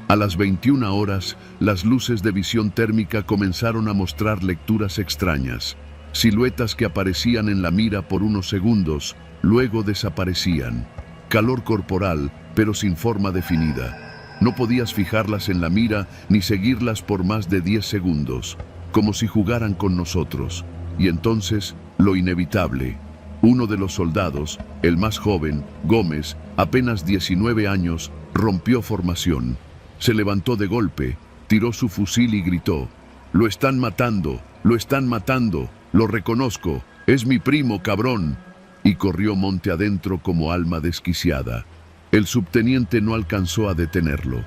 Speaker 1: A las 21 horas, las luces de visión térmica comenzaron a mostrar lecturas extrañas, siluetas que aparecían en la mira por unos segundos, luego desaparecían. Calor corporal, pero sin forma definida. No podías fijarlas en la mira ni seguirlas por más de 10 segundos, como si jugaran con nosotros. Y entonces, lo inevitable. Uno de los soldados, el más joven, Gómez, apenas 19 años, rompió formación. Se levantó de golpe, tiró su fusil y gritó: «¡Lo están matando! ¡Lo están matando! ¡Lo reconozco! ¡Es mi primo, cabrón!». Y corrió monte adentro como alma desquiciada. El subteniente no alcanzó a detenerlo.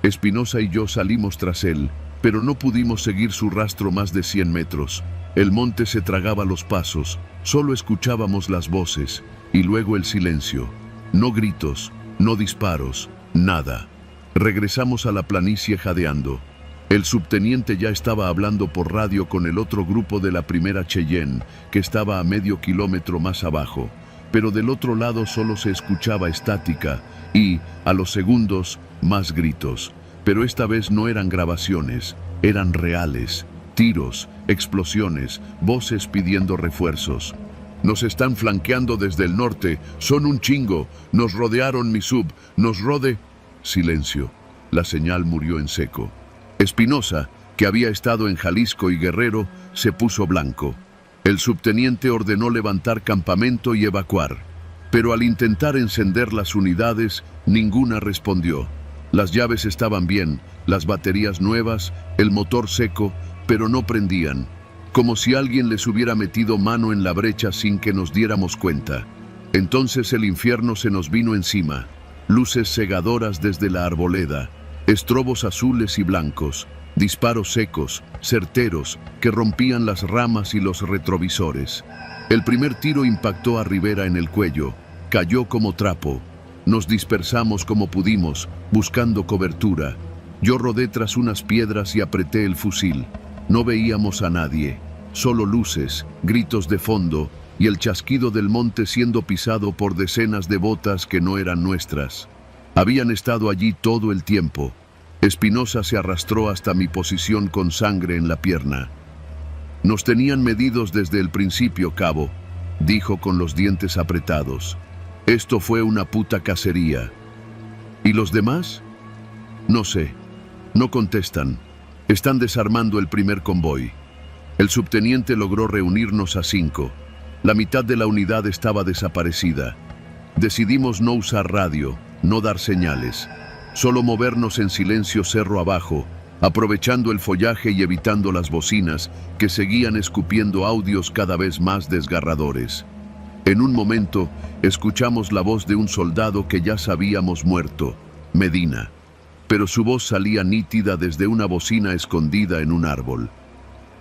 Speaker 1: Espinosa y yo salimos tras él, pero no pudimos seguir su rastro más de 100 metros. El monte se tragaba los pasos, solo escuchábamos las voces, y luego el silencio. No gritos, no disparos, nada. Regresamos a la planicie jadeando. El subteniente ya estaba hablando por radio con el otro grupo de la primera Cheyenne, que estaba a medio kilómetro más abajo, pero del otro lado solo se escuchaba estática y, a los segundos, más gritos. Pero esta vez no eran grabaciones, eran reales. Tiros, explosiones, voces pidiendo refuerzos. «Nos están flanqueando desde el norte, son un chingo, nos rodearon mi sub, nos rode...». Silencio. La señal murió en seco. Espinosa, que había estado en Jalisco y Guerrero, se puso blanco. El subteniente ordenó levantar campamento y evacuar. Pero al intentar encender las unidades, ninguna respondió. Las llaves estaban bien, las baterías nuevas, el motor seco, pero no prendían, como si alguien les hubiera metido mano en la brecha sin que nos diéramos cuenta. Entonces el infierno se nos vino encima. Luces cegadoras desde la arboleda, estrobos azules y blancos, disparos secos, certeros, que rompían las ramas y los retrovisores. El primer tiro impactó a Rivera en el cuello, cayó como trapo. Nos dispersamos como pudimos, buscando cobertura. Yo rodé tras unas piedras y apreté el fusil. No veíamos a nadie, solo luces, gritos de fondo y el chasquido del monte siendo pisado por decenas de botas que no eran nuestras. Habían estado allí todo el tiempo. Espinosa se arrastró hasta mi posición con sangre en la pierna. Nos tenían medidos desde el principio, cabo, dijo con los dientes apretados. Esto fue una puta cacería. ¿Y los demás? No sé. No contestan. Están desarmando el primer convoy. El subteniente logró reunirnos a 5. La mitad de la unidad estaba desaparecida. Decidimos no usar radio, no dar señales. Solo movernos en silencio cerro abajo, aprovechando el follaje y evitando las bocinas que seguían escupiendo audios cada vez más desgarradores. En un momento, escuchamos la voz de un soldado que ya sabíamos muerto, Medina. Pero su voz salía nítida desde una bocina escondida en un árbol.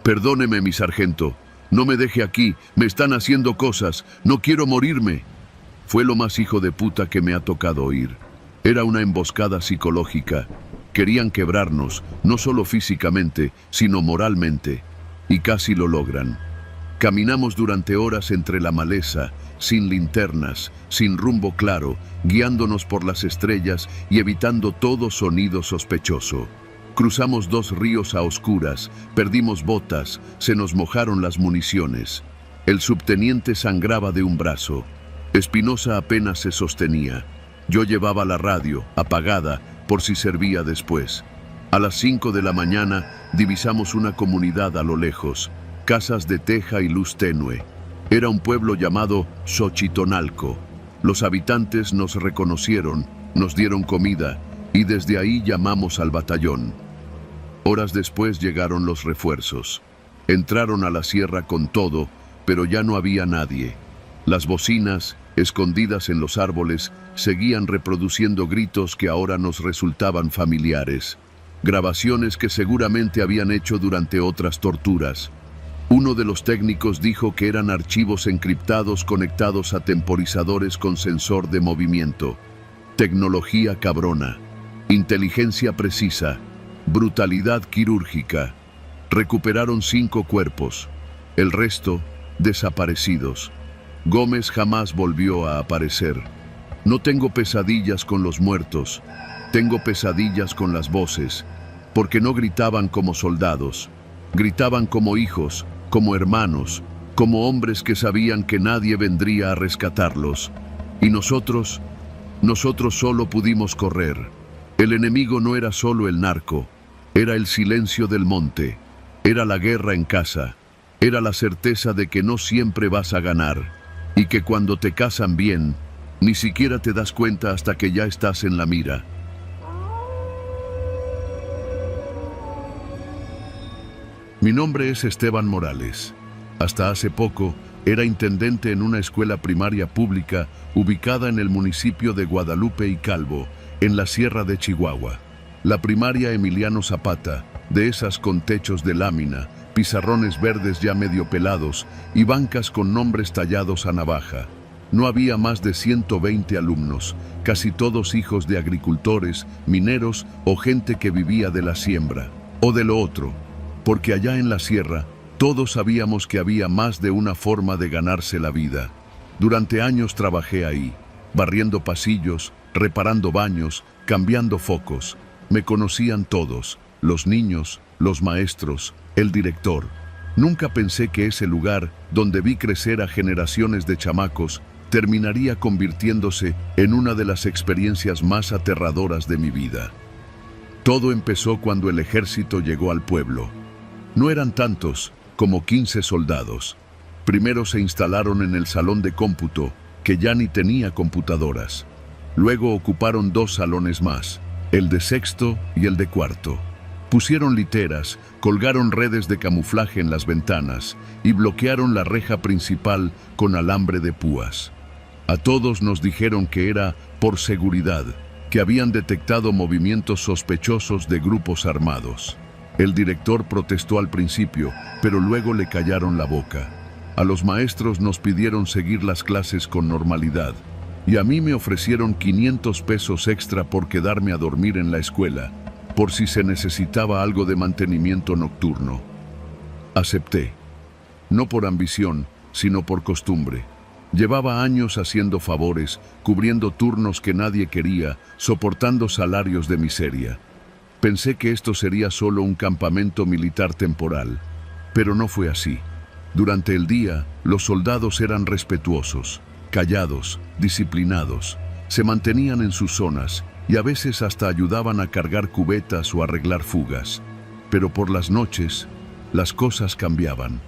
Speaker 1: «Perdóneme, mi sargento. No me deje aquí. Me están haciendo cosas. No quiero morirme». Fue lo más hijo de puta que me ha tocado oír. Era una emboscada psicológica. Querían quebrarnos, no solo físicamente, sino moralmente. Y casi lo logran. Caminamos durante horas entre la maleza, sin linternas, sin rumbo claro, guiándonos por las estrellas y evitando todo sonido sospechoso. Cruzamos 2 ríos a oscuras, perdimos botas, se nos mojaron las municiones. El subteniente sangraba de un brazo. Espinosa apenas se sostenía. Yo llevaba la radio, apagada, por si servía después. A las 5 de la mañana divisamos una comunidad a lo lejos. Casas de teja y luz tenue. Era un pueblo llamado Xochitonalco. Los habitantes nos reconocieron, nos dieron comida y desde ahí llamamos al batallón. Horas después llegaron los refuerzos. Entraron a la sierra con todo, pero ya no había nadie. Las bocinas, escondidas en los árboles, seguían reproduciendo gritos que ahora nos resultaban familiares. Grabaciones que seguramente habían hecho durante otras torturas. Uno de los técnicos dijo que eran archivos encriptados conectados a temporizadores con sensor de movimiento. Tecnología cabrona, inteligencia precisa, brutalidad quirúrgica. Recuperaron 5 cuerpos, el resto desaparecidos. Gómez jamás volvió a aparecer. No tengo pesadillas con los muertos, tengo pesadillas con las voces, porque no gritaban como soldados, gritaban como hijos, como hermanos, como hombres que sabían que nadie vendría a rescatarlos. Y nosotros solo pudimos correr. El enemigo no era solo el narco, era el silencio del monte, era la guerra en casa, era la certeza de que no siempre vas a ganar, y que cuando te cazan bien, ni siquiera te das cuenta hasta que ya estás en la mira. Mi nombre es Esteban Morales. Hasta hace poco era intendente en una escuela primaria pública ubicada en el municipio de Guadalupe y Calvo, en la Sierra de Chihuahua. La primaria Emiliano Zapata, de esas con techos de lámina, pizarrones verdes ya medio pelados y bancas con nombres tallados a navaja. No había más de 120 alumnos, casi todos hijos de agricultores, mineros o gente que vivía de la siembra, o de lo otro. Porque allá en la sierra, todos sabíamos que había más de una forma de ganarse la vida. Durante años trabajé ahí, barriendo pasillos, reparando baños, cambiando focos. Me conocían todos, los niños, los maestros, el director. Nunca pensé que ese lugar, donde vi crecer a generaciones de chamacos, terminaría convirtiéndose en una de las experiencias más aterradoras de mi vida. Todo empezó cuando el ejército llegó al pueblo. No eran tantos, como 15 soldados. Primero se instalaron en el salón de cómputo, que ya ni tenía computadoras. Luego ocuparon 2 salones más, el de sexto y el de cuarto. Pusieron literas, colgaron redes de camuflaje en las ventanas y bloquearon la reja principal con alambre de púas. A todos nos dijeron que era por seguridad, que habían detectado movimientos sospechosos de grupos armados. El director protestó al principio, pero luego le callaron la boca. A los maestros nos pidieron seguir las clases con normalidad, y a mí me ofrecieron 500 pesos extra por quedarme a dormir en la escuela, por si se necesitaba algo de mantenimiento nocturno. Acepté, no por ambición, sino por costumbre. Llevaba años haciendo favores, cubriendo turnos que nadie quería, soportando salarios de miseria. Pensé que esto sería solo un campamento militar temporal, pero no fue así. Durante el día, los soldados eran respetuosos, callados, disciplinados, se mantenían en sus zonas y a veces hasta ayudaban a cargar cubetas o arreglar fugas. Pero por las noches, las cosas cambiaban.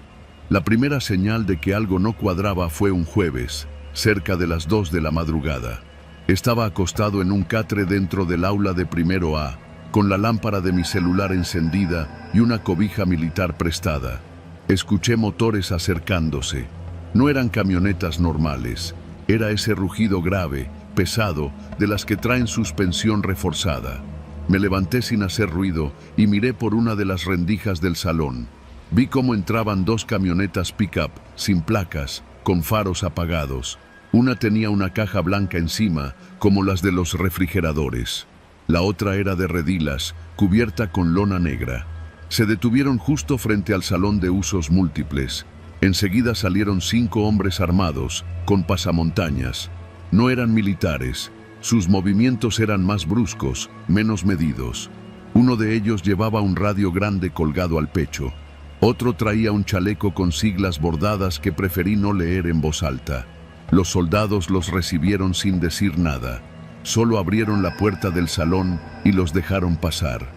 Speaker 1: La primera señal de que algo no cuadraba fue un jueves, cerca de las 2 de la madrugada. Estaba acostado en un catre dentro del aula de primero A, con la lámpara de mi celular encendida y una cobija militar prestada. Escuché motores acercándose. No eran camionetas normales, era ese rugido grave, pesado, de las que traen suspensión reforzada. Me levanté sin hacer ruido y miré por una de las rendijas del salón. Vi cómo entraban 2 camionetas pick-up, sin placas, con faros apagados. Una tenía una caja blanca encima, como las de los refrigeradores. La otra era de redilas, cubierta con lona negra. Se detuvieron justo frente al salón de usos múltiples. Enseguida salieron 5 hombres armados, con pasamontañas. No eran militares. Sus movimientos eran más bruscos, menos medidos. Uno de ellos llevaba un radio grande colgado al pecho. Otro traía un chaleco con siglas bordadas que preferí no leer en voz alta. Los soldados los recibieron sin decir nada. Solo abrieron la puerta del salón y los dejaron pasar.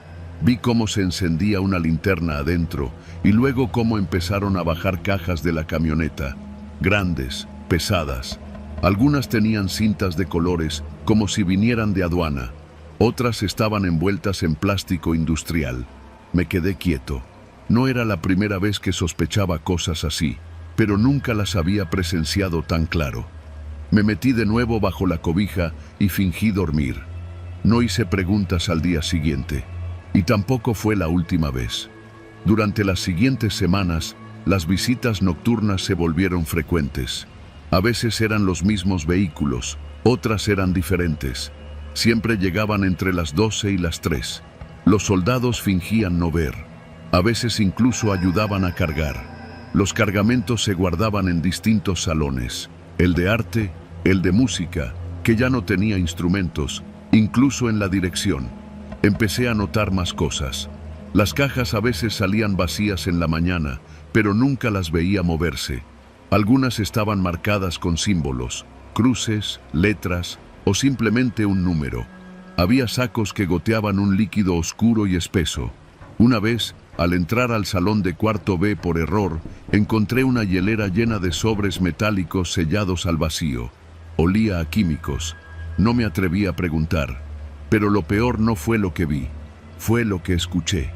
Speaker 1: Vi cómo se encendía una linterna adentro y luego cómo empezaron a bajar cajas de la camioneta. Grandes, pesadas. Algunas tenían cintas de colores como si vinieran de aduana. Otras estaban envueltas en plástico industrial. Me quedé quieto. No era la primera vez que sospechaba cosas así, pero nunca las había presenciado tan claro. Me metí de nuevo bajo la cobija y fingí dormir. No hice preguntas al día siguiente, y tampoco fue la última vez. Durante las siguientes semanas, las visitas nocturnas se volvieron frecuentes. A veces eran los mismos vehículos, otras eran diferentes. Siempre llegaban entre las 12 y las 3. Los soldados fingían no ver. A veces incluso ayudaban a cargar. Los cargamentos se guardaban en distintos salones. El de arte, el de música, que ya no tenía instrumentos, incluso en la dirección. Empecé a notar más cosas. Las cajas a veces salían vacías en la mañana, pero nunca las veía moverse. Algunas estaban marcadas con símbolos, cruces, letras o simplemente un número. Había sacos que goteaban un líquido oscuro y espeso. Una vez, al entrar al salón de cuarto B por error, encontré una hielera llena de sobres metálicos sellados al vacío. Olía a químicos. No me atreví a preguntar. Pero lo peor no fue lo que vi, fue lo que escuché.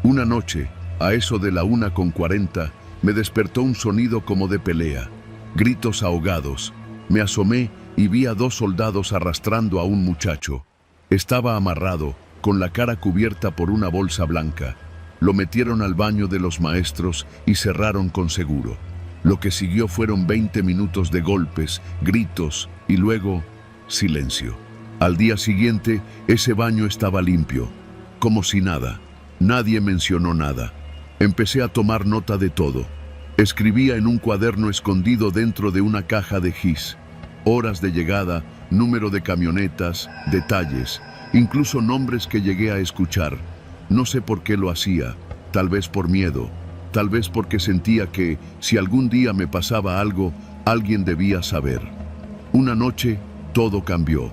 Speaker 1: Una noche, a eso de la 1:40, me despertó un sonido como de pelea. Gritos ahogados. Me asomé y vi a 2 soldados arrastrando a un muchacho. Estaba amarrado, con la cara cubierta por una bolsa blanca. Lo metieron al baño de los maestros y cerraron con seguro. Lo que siguió fueron 20 minutos de golpes, gritos y luego silencio. Al día siguiente, ese baño estaba limpio, como si nada. Nadie mencionó nada. Empecé a tomar nota de todo. Escribía en un cuaderno escondido dentro de una caja de gis. Horas de llegada, número de camionetas, detalles, incluso nombres que llegué a escuchar. No sé por qué lo hacía, tal vez por miedo, tal vez porque sentía que, si algún día me pasaba algo, alguien debía saber. Una noche, todo cambió.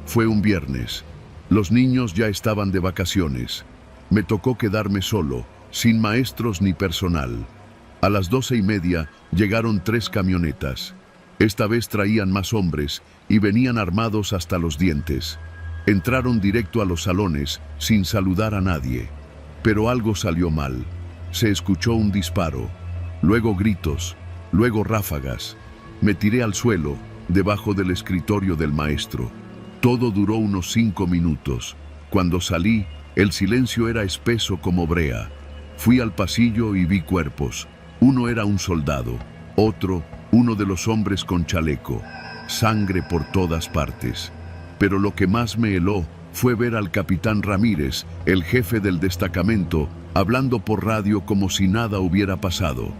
Speaker 1: Fue un viernes. Los niños ya estaban de vacaciones. Me tocó quedarme solo, sin maestros ni personal. A las 12:30 llegaron 3 camionetas. Esta vez traían más hombres y venían armados hasta los dientes. Entraron directo a los salones sin saludar a nadie. Pero algo salió mal. Se escuchó un disparo, luego gritos, luego ráfagas. Me tiré al suelo, debajo del escritorio del maestro. Todo duró unos 5 minutos. Cuando salí, el silencio era espeso como brea. Fui al pasillo y vi cuerpos. Uno era un soldado, otro, uno de los hombres con chaleco. Sangre por todas partes. Pero lo que más me heló fue ver al capitán Ramírez, el jefe del destacamento, hablando por radio como si nada hubiera pasado.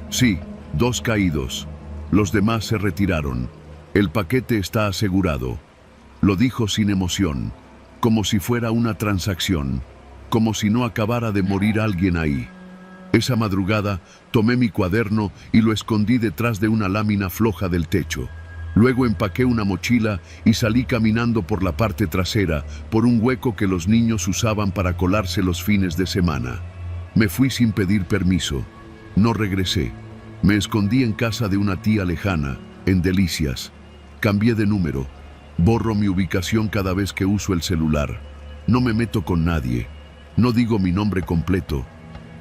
Speaker 1: Sí, 2 caídos. Los demás se retiraron. El paquete está asegurado. Lo dijo sin emoción, como si fuera una transacción, como si no acabara de morir alguien ahí. Esa madrugada tomé mi cuaderno y lo escondí detrás de una lámina floja del techo. Luego empaqué una mochila y salí caminando por la parte trasera, por un hueco que los niños usaban para colarse los fines de semana. Me fui sin pedir permiso. No regresé. Me escondí en casa de una tía lejana, en Delicias. Cambié de número. Borro mi ubicación cada vez que uso el celular. No me meto con nadie. No digo mi nombre completo,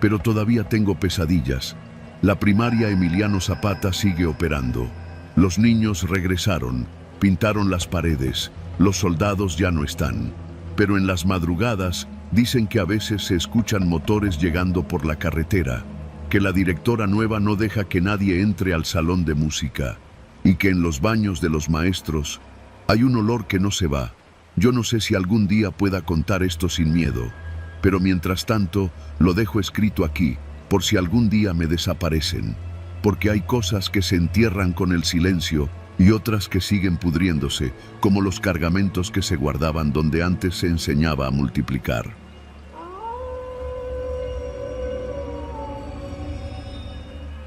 Speaker 1: pero todavía tengo pesadillas. La primaria Emiliano Zapata sigue operando. Los niños regresaron, pintaron las paredes. Los soldados ya no están. Pero en las madrugadas dicen que a veces se escuchan motores llegando por la carretera, que la directora nueva no deja que nadie entre al salón de música y que en los baños de los maestros hay un olor que no se va. Yo no sé si algún día pueda contar esto sin miedo, pero mientras tanto lo dejo escrito aquí, por si algún día me desaparecen, porque hay cosas que se entierran con el silencio y otras que siguen pudriéndose, como los cargamentos que se guardaban donde antes se enseñaba a multiplicar.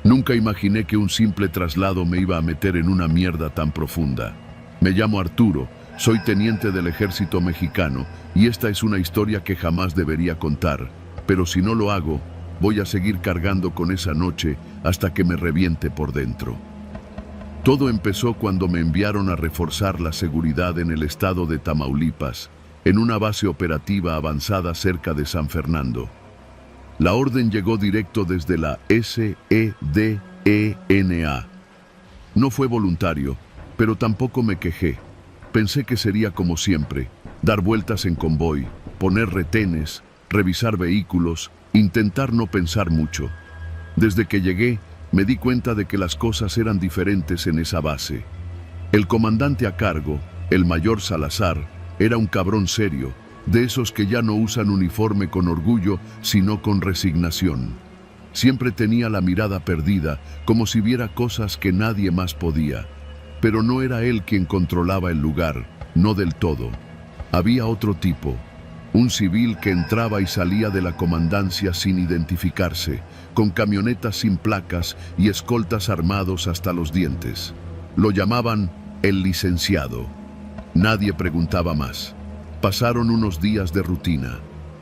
Speaker 1: Nunca imaginé que un simple traslado me iba a meter en una mierda tan profunda. Me llamo Arturo, soy teniente del ejército mexicano y esta es una historia que jamás debería contar, pero si no lo hago, voy a seguir cargando con esa noche hasta que me reviente por dentro. Todo empezó cuando me enviaron a reforzar la seguridad en el estado de Tamaulipas, en una base operativa avanzada cerca de San Fernando. La orden llegó directo desde la SEDENA. No fue voluntario, pero tampoco me quejé. Pensé que sería como siempre, dar vueltas en convoy, poner retenes, revisar vehículos, intentar no pensar mucho. Desde que llegué, me di cuenta de que las cosas eran diferentes en esa base. El comandante a cargo, el mayor Salazar, era un cabrón serio, de esos que ya no usan uniforme con orgullo, sino con resignación. Siempre tenía la mirada perdida, como si viera cosas que nadie más podía. Pero no era él quien controlaba el lugar, no del todo. Había otro tipo, un civil que entraba y salía de la comandancia sin identificarse, con camionetas sin placas y escoltas armados hasta los dientes. Lo llamaban el licenciado. Nadie preguntaba más. Pasaron unos días de rutina,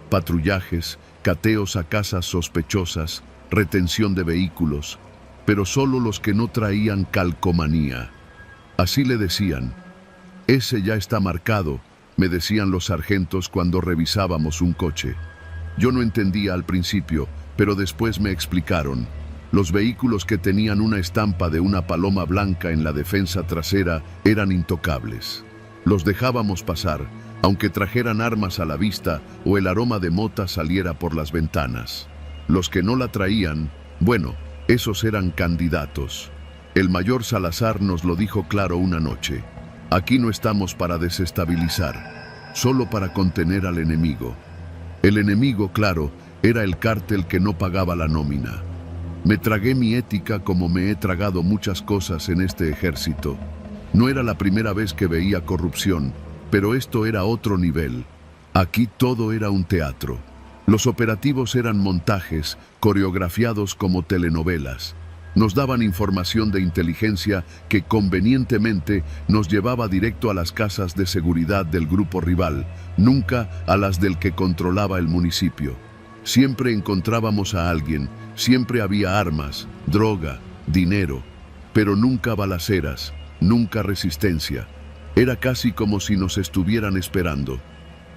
Speaker 1: patrullajes, cateos a casas sospechosas, retención de vehículos, pero solo los que no traían calcomanía. Así le decían. Ese ya está marcado, me decían los sargentos cuando revisábamos un coche. Yo no entendía al principio, pero después me explicaron. Los vehículos que tenían una estampa de una paloma blanca en la defensa trasera eran intocables. Los dejábamos pasar, aunque trajeran armas a la vista o el aroma de mota saliera por las ventanas. Los que no la traían, bueno, esos eran candidatos. El mayor Salazar nos lo dijo claro una noche. Aquí no estamos para desestabilizar, solo para contener al enemigo. El enemigo, claro, era el cártel que no pagaba la nómina. Me tragué mi ética como me he tragado muchas cosas en este ejército. No era la primera vez que veía corrupción, pero esto era otro nivel. Aquí todo era un teatro. Los operativos eran montajes, coreografiados como telenovelas. Nos daban información de inteligencia que convenientemente nos llevaba directo a las casas de seguridad del grupo rival, nunca a las del que controlaba el municipio. Siempre encontrábamos a alguien, siempre había armas, droga, dinero, pero nunca balaceras, nunca resistencia. Era casi como si nos estuvieran esperando.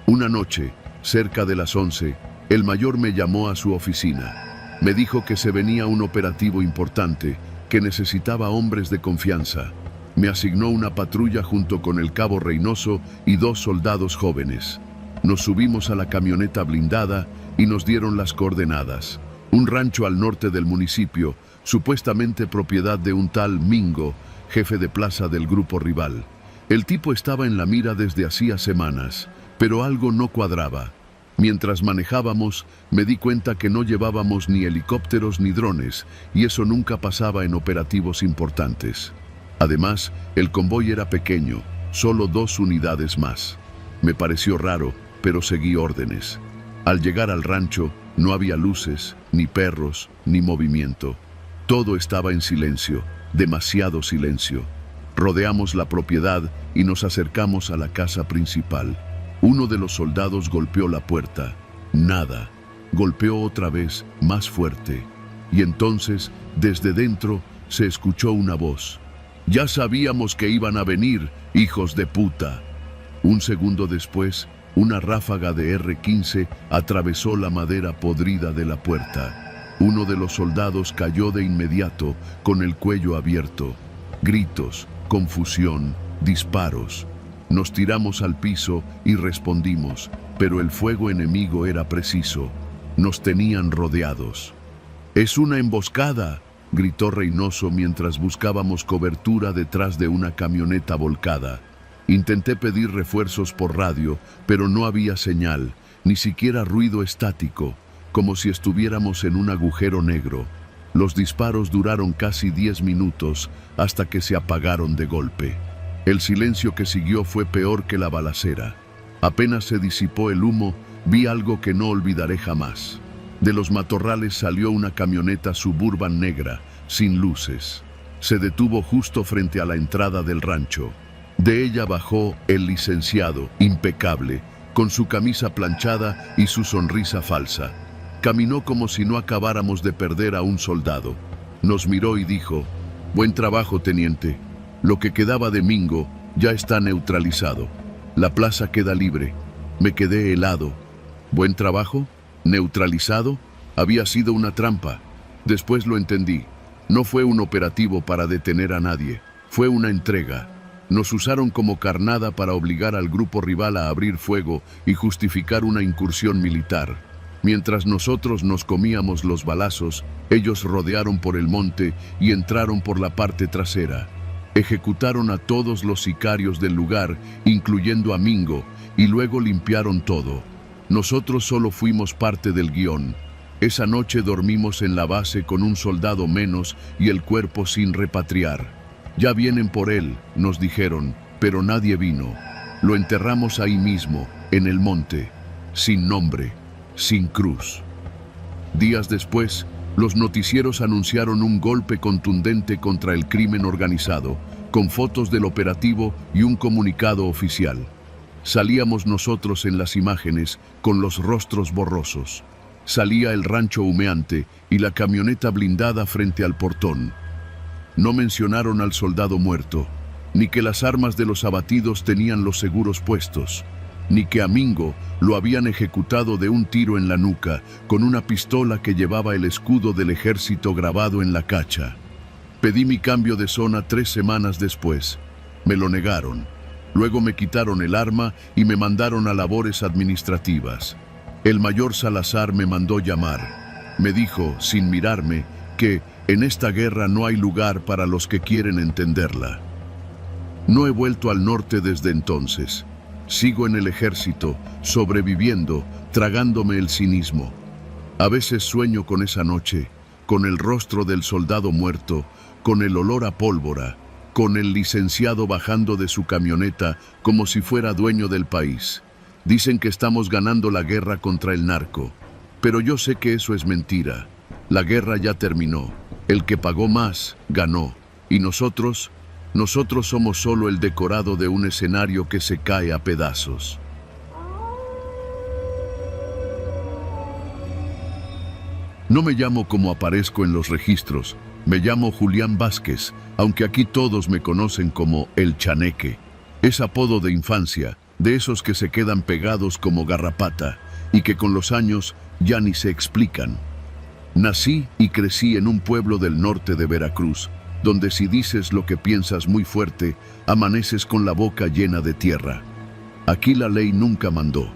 Speaker 1: Una noche, cerca de las 11, el mayor me llamó a su oficina. Me dijo que se venía un operativo importante, que necesitaba hombres de confianza. Me asignó una patrulla junto con el cabo Reynoso y 2 soldados jóvenes. Nos subimos a la camioneta blindada y nos dieron las coordenadas. Un rancho al norte del municipio, supuestamente propiedad de un tal Mingo, jefe de plaza del grupo rival. El tipo estaba en la mira desde hacía semanas, pero algo no cuadraba. Mientras manejábamos, me di cuenta que no llevábamos ni helicópteros ni drones, y eso nunca pasaba en operativos importantes. Además, el convoy era pequeño, solo 2 unidades más. Me pareció raro, pero seguí órdenes. Al llegar al rancho, no había luces, ni perros, ni movimiento. Todo estaba en silencio, demasiado silencio. Rodeamos la propiedad y nos acercamos a la casa principal. Uno de los soldados golpeó la puerta. Nada. Golpeó otra vez, más fuerte. Y entonces, desde dentro, se escuchó una voz. «Ya sabíamos que iban a venir, hijos de puta». Un segundo después, una ráfaga de R-15 atravesó la madera podrida de la puerta. Uno de los soldados cayó de inmediato, con el cuello abierto. Gritos, confusión, disparos. Nos tiramos al piso y respondimos, pero el fuego enemigo era preciso. Nos tenían rodeados. «¡Es una emboscada!», gritó Reynoso mientras buscábamos cobertura detrás de una camioneta volcada. Intenté pedir refuerzos por radio, pero no había señal, ni siquiera ruido estático, como si estuviéramos en un agujero negro. Los disparos duraron casi 10 minutos, hasta que se apagaron de golpe. El silencio que siguió fue peor que la balacera. Apenas se disipó el humo, vi algo que no olvidaré jamás. De los matorrales salió una camioneta Suburban negra, sin luces. Se detuvo justo frente a la entrada del rancho. De ella bajó el licenciado, impecable, con su camisa planchada y su sonrisa falsa. Caminó como si no acabáramos de perder a un soldado. Nos miró y dijo: «Buen trabajo, teniente. Lo que quedaba de Mingo ya está neutralizado. La plaza queda libre». Me quedé helado. «¿Buen trabajo? ¿Neutralizado? Había sido una trampa». Después lo entendí. No fue un operativo para detener a nadie. Fue una entrega. Nos usaron como carnada para obligar al grupo rival a abrir fuego y justificar una incursión militar. Mientras nosotros nos comíamos los balazos, ellos rodearon por el monte y entraron por la parte trasera. Ejecutaron a todos los sicarios del lugar, incluyendo a Mingo, y luego limpiaron todo. Nosotros solo fuimos parte del guión. Esa noche dormimos en la base con un soldado menos y el cuerpo sin repatriar. «Ya vienen por él», nos dijeron, pero nadie vino. Lo enterramos ahí mismo, en el monte, sin nombre, sin cruz. Días después, los noticieros anunciaron un golpe contundente contra el crimen organizado, con fotos del operativo y un comunicado oficial. Salíamos nosotros en las imágenes, con los rostros borrosos. Salía el rancho humeante y la camioneta blindada frente al portón. No mencionaron al soldado muerto, ni que las armas de los abatidos tenían los seguros puestos, ni que a Mingo lo habían ejecutado de un tiro en la nuca con una pistola que llevaba el escudo del ejército grabado en la cacha. Pedí mi cambio de zona 3 semanas después. Me lo negaron. Luego me quitaron el arma y me mandaron a labores administrativas. El mayor Salazar me mandó llamar. Me dijo, sin mirarme, que en esta guerra no hay lugar para los que quieren entenderla. No he vuelto al norte desde entonces. Sigo en el ejército, sobreviviendo, tragándome el cinismo. A veces sueño con esa noche, con el rostro del soldado muerto, con el olor a pólvora, con el licenciado bajando de su camioneta como si fuera dueño del país. Dicen que estamos ganando la guerra contra el narco, pero yo sé que eso es mentira. La guerra ya terminó. El que pagó más, ganó. Y nosotros somos solo el decorado de un escenario que se cae a pedazos. No me llamo como aparezco en los registros, me llamo Julián Vázquez, aunque aquí todos me conocen como El Chaneque. Es apodo de infancia, de esos que se quedan pegados como garrapata y que con los años ya ni se explican. Nací y crecí en un pueblo del norte de Veracruz, donde si dices lo que piensas muy fuerte, amaneces con la boca llena de tierra. Aquí la ley nunca mandó.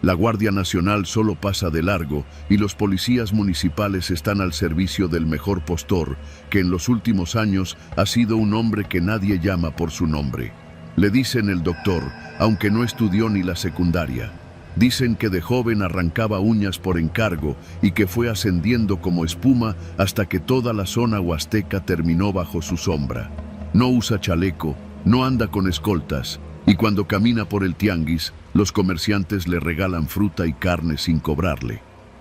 Speaker 1: La Guardia Nacional solo pasa de largo y los policías municipales están al servicio del mejor postor, que en los últimos años ha sido un hombre que nadie llama por su nombre. Le dicen el doctor, aunque no estudió ni la secundaria. Dicen que de joven arrancaba uñas por encargo y que fue ascendiendo como espuma hasta que toda la zona huasteca terminó bajo su sombra. No usa chaleco, no anda con escoltas, y cuando camina por el tianguis, los comerciantes le regalan fruta y carne sin cobrarle.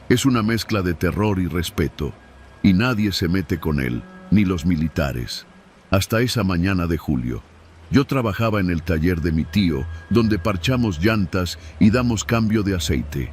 Speaker 1: Es una mezcla de terror y respeto, y nadie se mete con él, ni los militares. Hasta esa mañana de julio. Yo trabajaba en el taller de mi tío, donde parchamos llantas y damos cambio de aceite.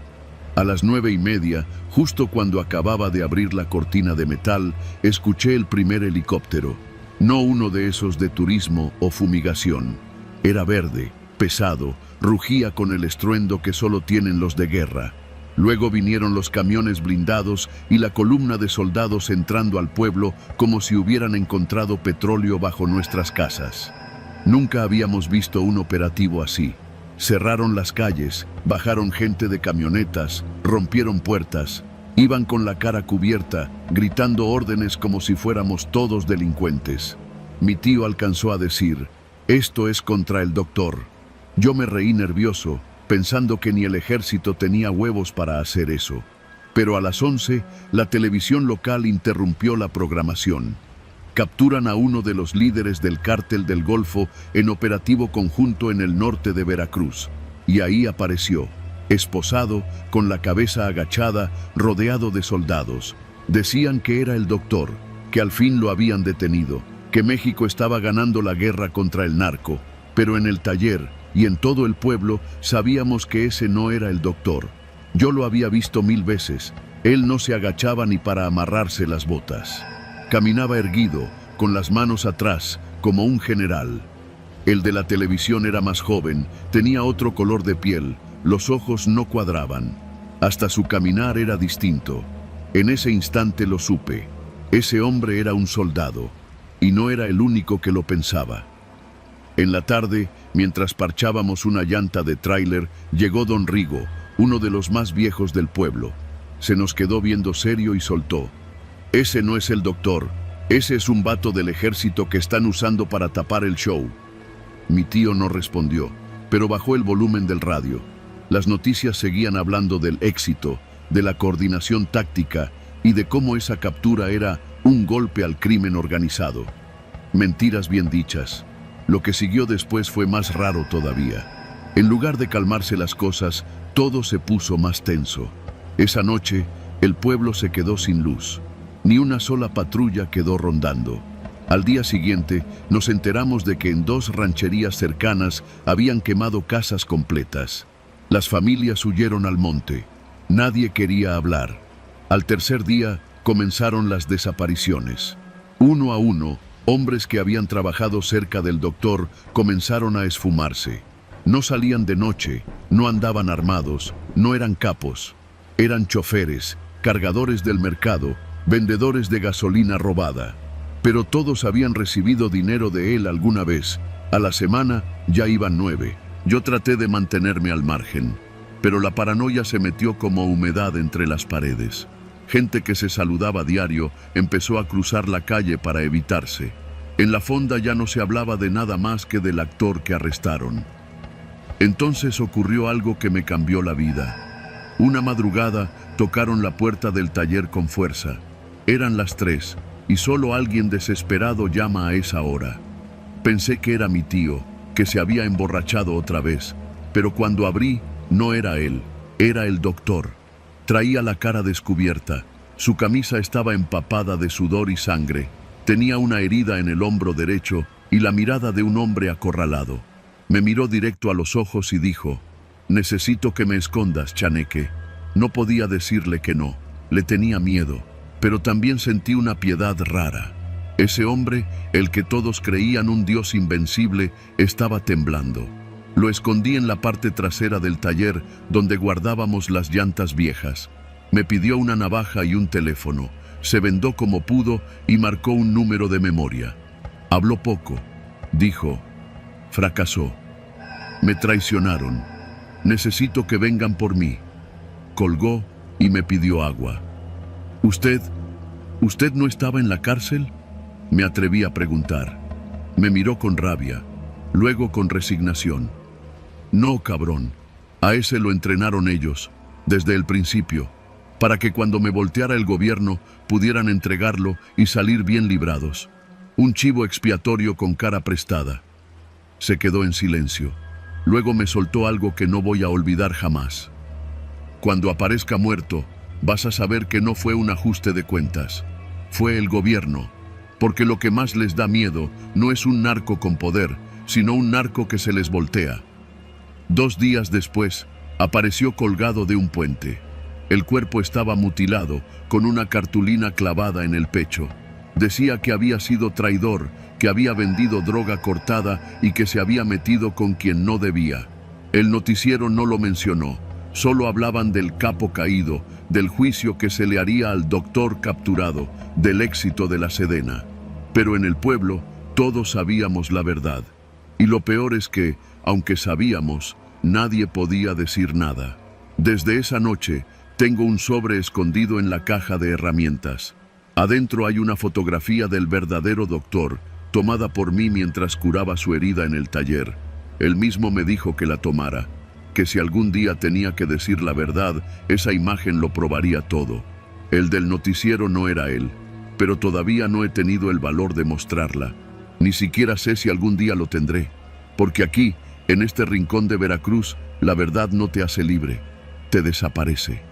Speaker 1: A las 9:30, justo cuando acababa de abrir la cortina de metal, escuché el primer helicóptero. No uno de esos de turismo o fumigación. Era verde, pesado, rugía con el estruendo que solo tienen los de guerra. Luego vinieron los camiones blindados y la columna de soldados entrando al pueblo como si hubieran encontrado petróleo bajo nuestras casas. Nunca habíamos visto un operativo así. Cerraron las calles, bajaron gente de camionetas, rompieron puertas, iban con la cara cubierta, gritando órdenes como si fuéramos todos delincuentes. Mi tío alcanzó a decir, «Esto es contra el doctor». Yo me reí nervioso, pensando que ni el ejército tenía huevos para hacer eso. Pero a las 11, la televisión local interrumpió la programación. Capturan a uno de los líderes del cártel del Golfo en operativo conjunto en el norte de Veracruz. Y ahí apareció, esposado, con la cabeza agachada, rodeado de soldados. Decían que era el doctor, que al fin lo habían detenido, que México estaba ganando la guerra contra el narco, pero en el taller y en todo el pueblo sabíamos que ese no era el doctor. Yo lo había visto 1000 veces, él no se agachaba ni para amarrarse las botas. Caminaba erguido, con las manos atrás, como un general. El de la televisión era más joven, tenía otro color de piel, los ojos no cuadraban. Hasta su caminar era distinto. En ese instante lo supe. Ese hombre era un soldado, y no era el único que lo pensaba. En la tarde, mientras parchábamos una llanta de tráiler, llegó don Rigo, uno de los más viejos del pueblo. Se nos quedó viendo serio y soltó. «Ese no es el doctor, ese es un vato del ejército que están usando para tapar el show». Mi tío no respondió, pero bajó el volumen del radio. Las noticias seguían hablando del éxito, de la coordinación táctica y de cómo esa captura era un golpe al crimen organizado. Mentiras bien dichas. Lo que siguió después fue más raro todavía. En lugar de calmarse las cosas, todo se puso más tenso. Esa noche, el pueblo se quedó sin luz. Ni una sola patrulla quedó rondando. Al día siguiente, nos enteramos de que en 2 rancherías cercanas habían quemado casas completas. Las familias huyeron al monte. Nadie quería hablar. Al tercer día, comenzaron las desapariciones. Uno a uno, hombres que habían trabajado cerca del doctor comenzaron a esfumarse. No salían de noche, no andaban armados, no eran capos. Eran choferes, cargadores del mercado, vendedores de gasolina robada. Pero todos habían recibido dinero de él alguna vez. A la semana ya iban 9. Yo traté de mantenerme al margen, pero la paranoia se metió como humedad entre las paredes. Gente que se saludaba a diario empezó a cruzar la calle para evitarse. En la fonda ya no se hablaba de nada más que del actor que arrestaron. Entonces ocurrió algo que me cambió la vida. Una madrugada tocaron la puerta del taller con fuerza. Eran las 3 y solo alguien desesperado llama a esa hora. Pensé que era mi tío, que se había emborrachado otra vez, pero cuando abrí, no era él, era el doctor. Traía la cara descubierta, su camisa estaba empapada de sudor y sangre, tenía una herida en el hombro derecho y la mirada de un hombre acorralado. Me miró directo a los ojos y dijo, «Necesito que me escondas, Chaneque». No podía decirle que no, le tenía miedo. pero también sentí una piedad rara. Ese hombre, el que todos creían un dios invencible, estaba temblando. Lo escondí en la parte trasera del taller donde guardábamos las llantas viejas. Me pidió una navaja y un teléfono. Se vendó como pudo y marcó un número de memoria. Habló poco. Dijo: fracasó. Me traicionaron. Necesito que vengan por mí. Colgó y me pidió agua. ¿Usted no estaba en la cárcel?, me atreví a preguntar. Me miró con rabia, luego con resignación. No, cabrón. A ese lo entrenaron ellos, desde el principio, para que cuando me volteara el gobierno pudieran entregarlo y salir bien librados. Un chivo expiatorio con cara prestada. Se quedó en silencio. Luego me soltó algo que no voy a olvidar jamás. Cuando aparezca muerto, vas a saber que no fue un ajuste de cuentas. Fue el gobierno. Porque lo que más les da miedo no es un narco con poder, sino un narco que se les voltea. 2 días después, apareció colgado de un puente. El cuerpo estaba mutilado, con una cartulina clavada en el pecho. Decía que había sido traidor, que había vendido droga cortada y que se había metido con quien no debía. El noticiero no lo mencionó, solo hablaban del capo caído, del juicio que se le haría al doctor capturado, del éxito de la Sedena. Pero en el pueblo todos sabíamos la verdad. Y lo peor es que, aunque sabíamos, nadie podía decir nada. Desde esa noche, tengo un sobre escondido en la caja de herramientas. Adentro hay una fotografía del verdadero doctor, tomada por mí mientras curaba su herida en el taller. Él mismo me dijo que la tomara, que si algún día tenía que decir la verdad, esa imagen lo probaría todo. El del noticiero no era él, pero todavía no he tenido el valor de mostrarla. Ni siquiera sé si algún día lo tendré, porque aquí, en este rincón de Veracruz, la verdad no te hace libre, te desaparece.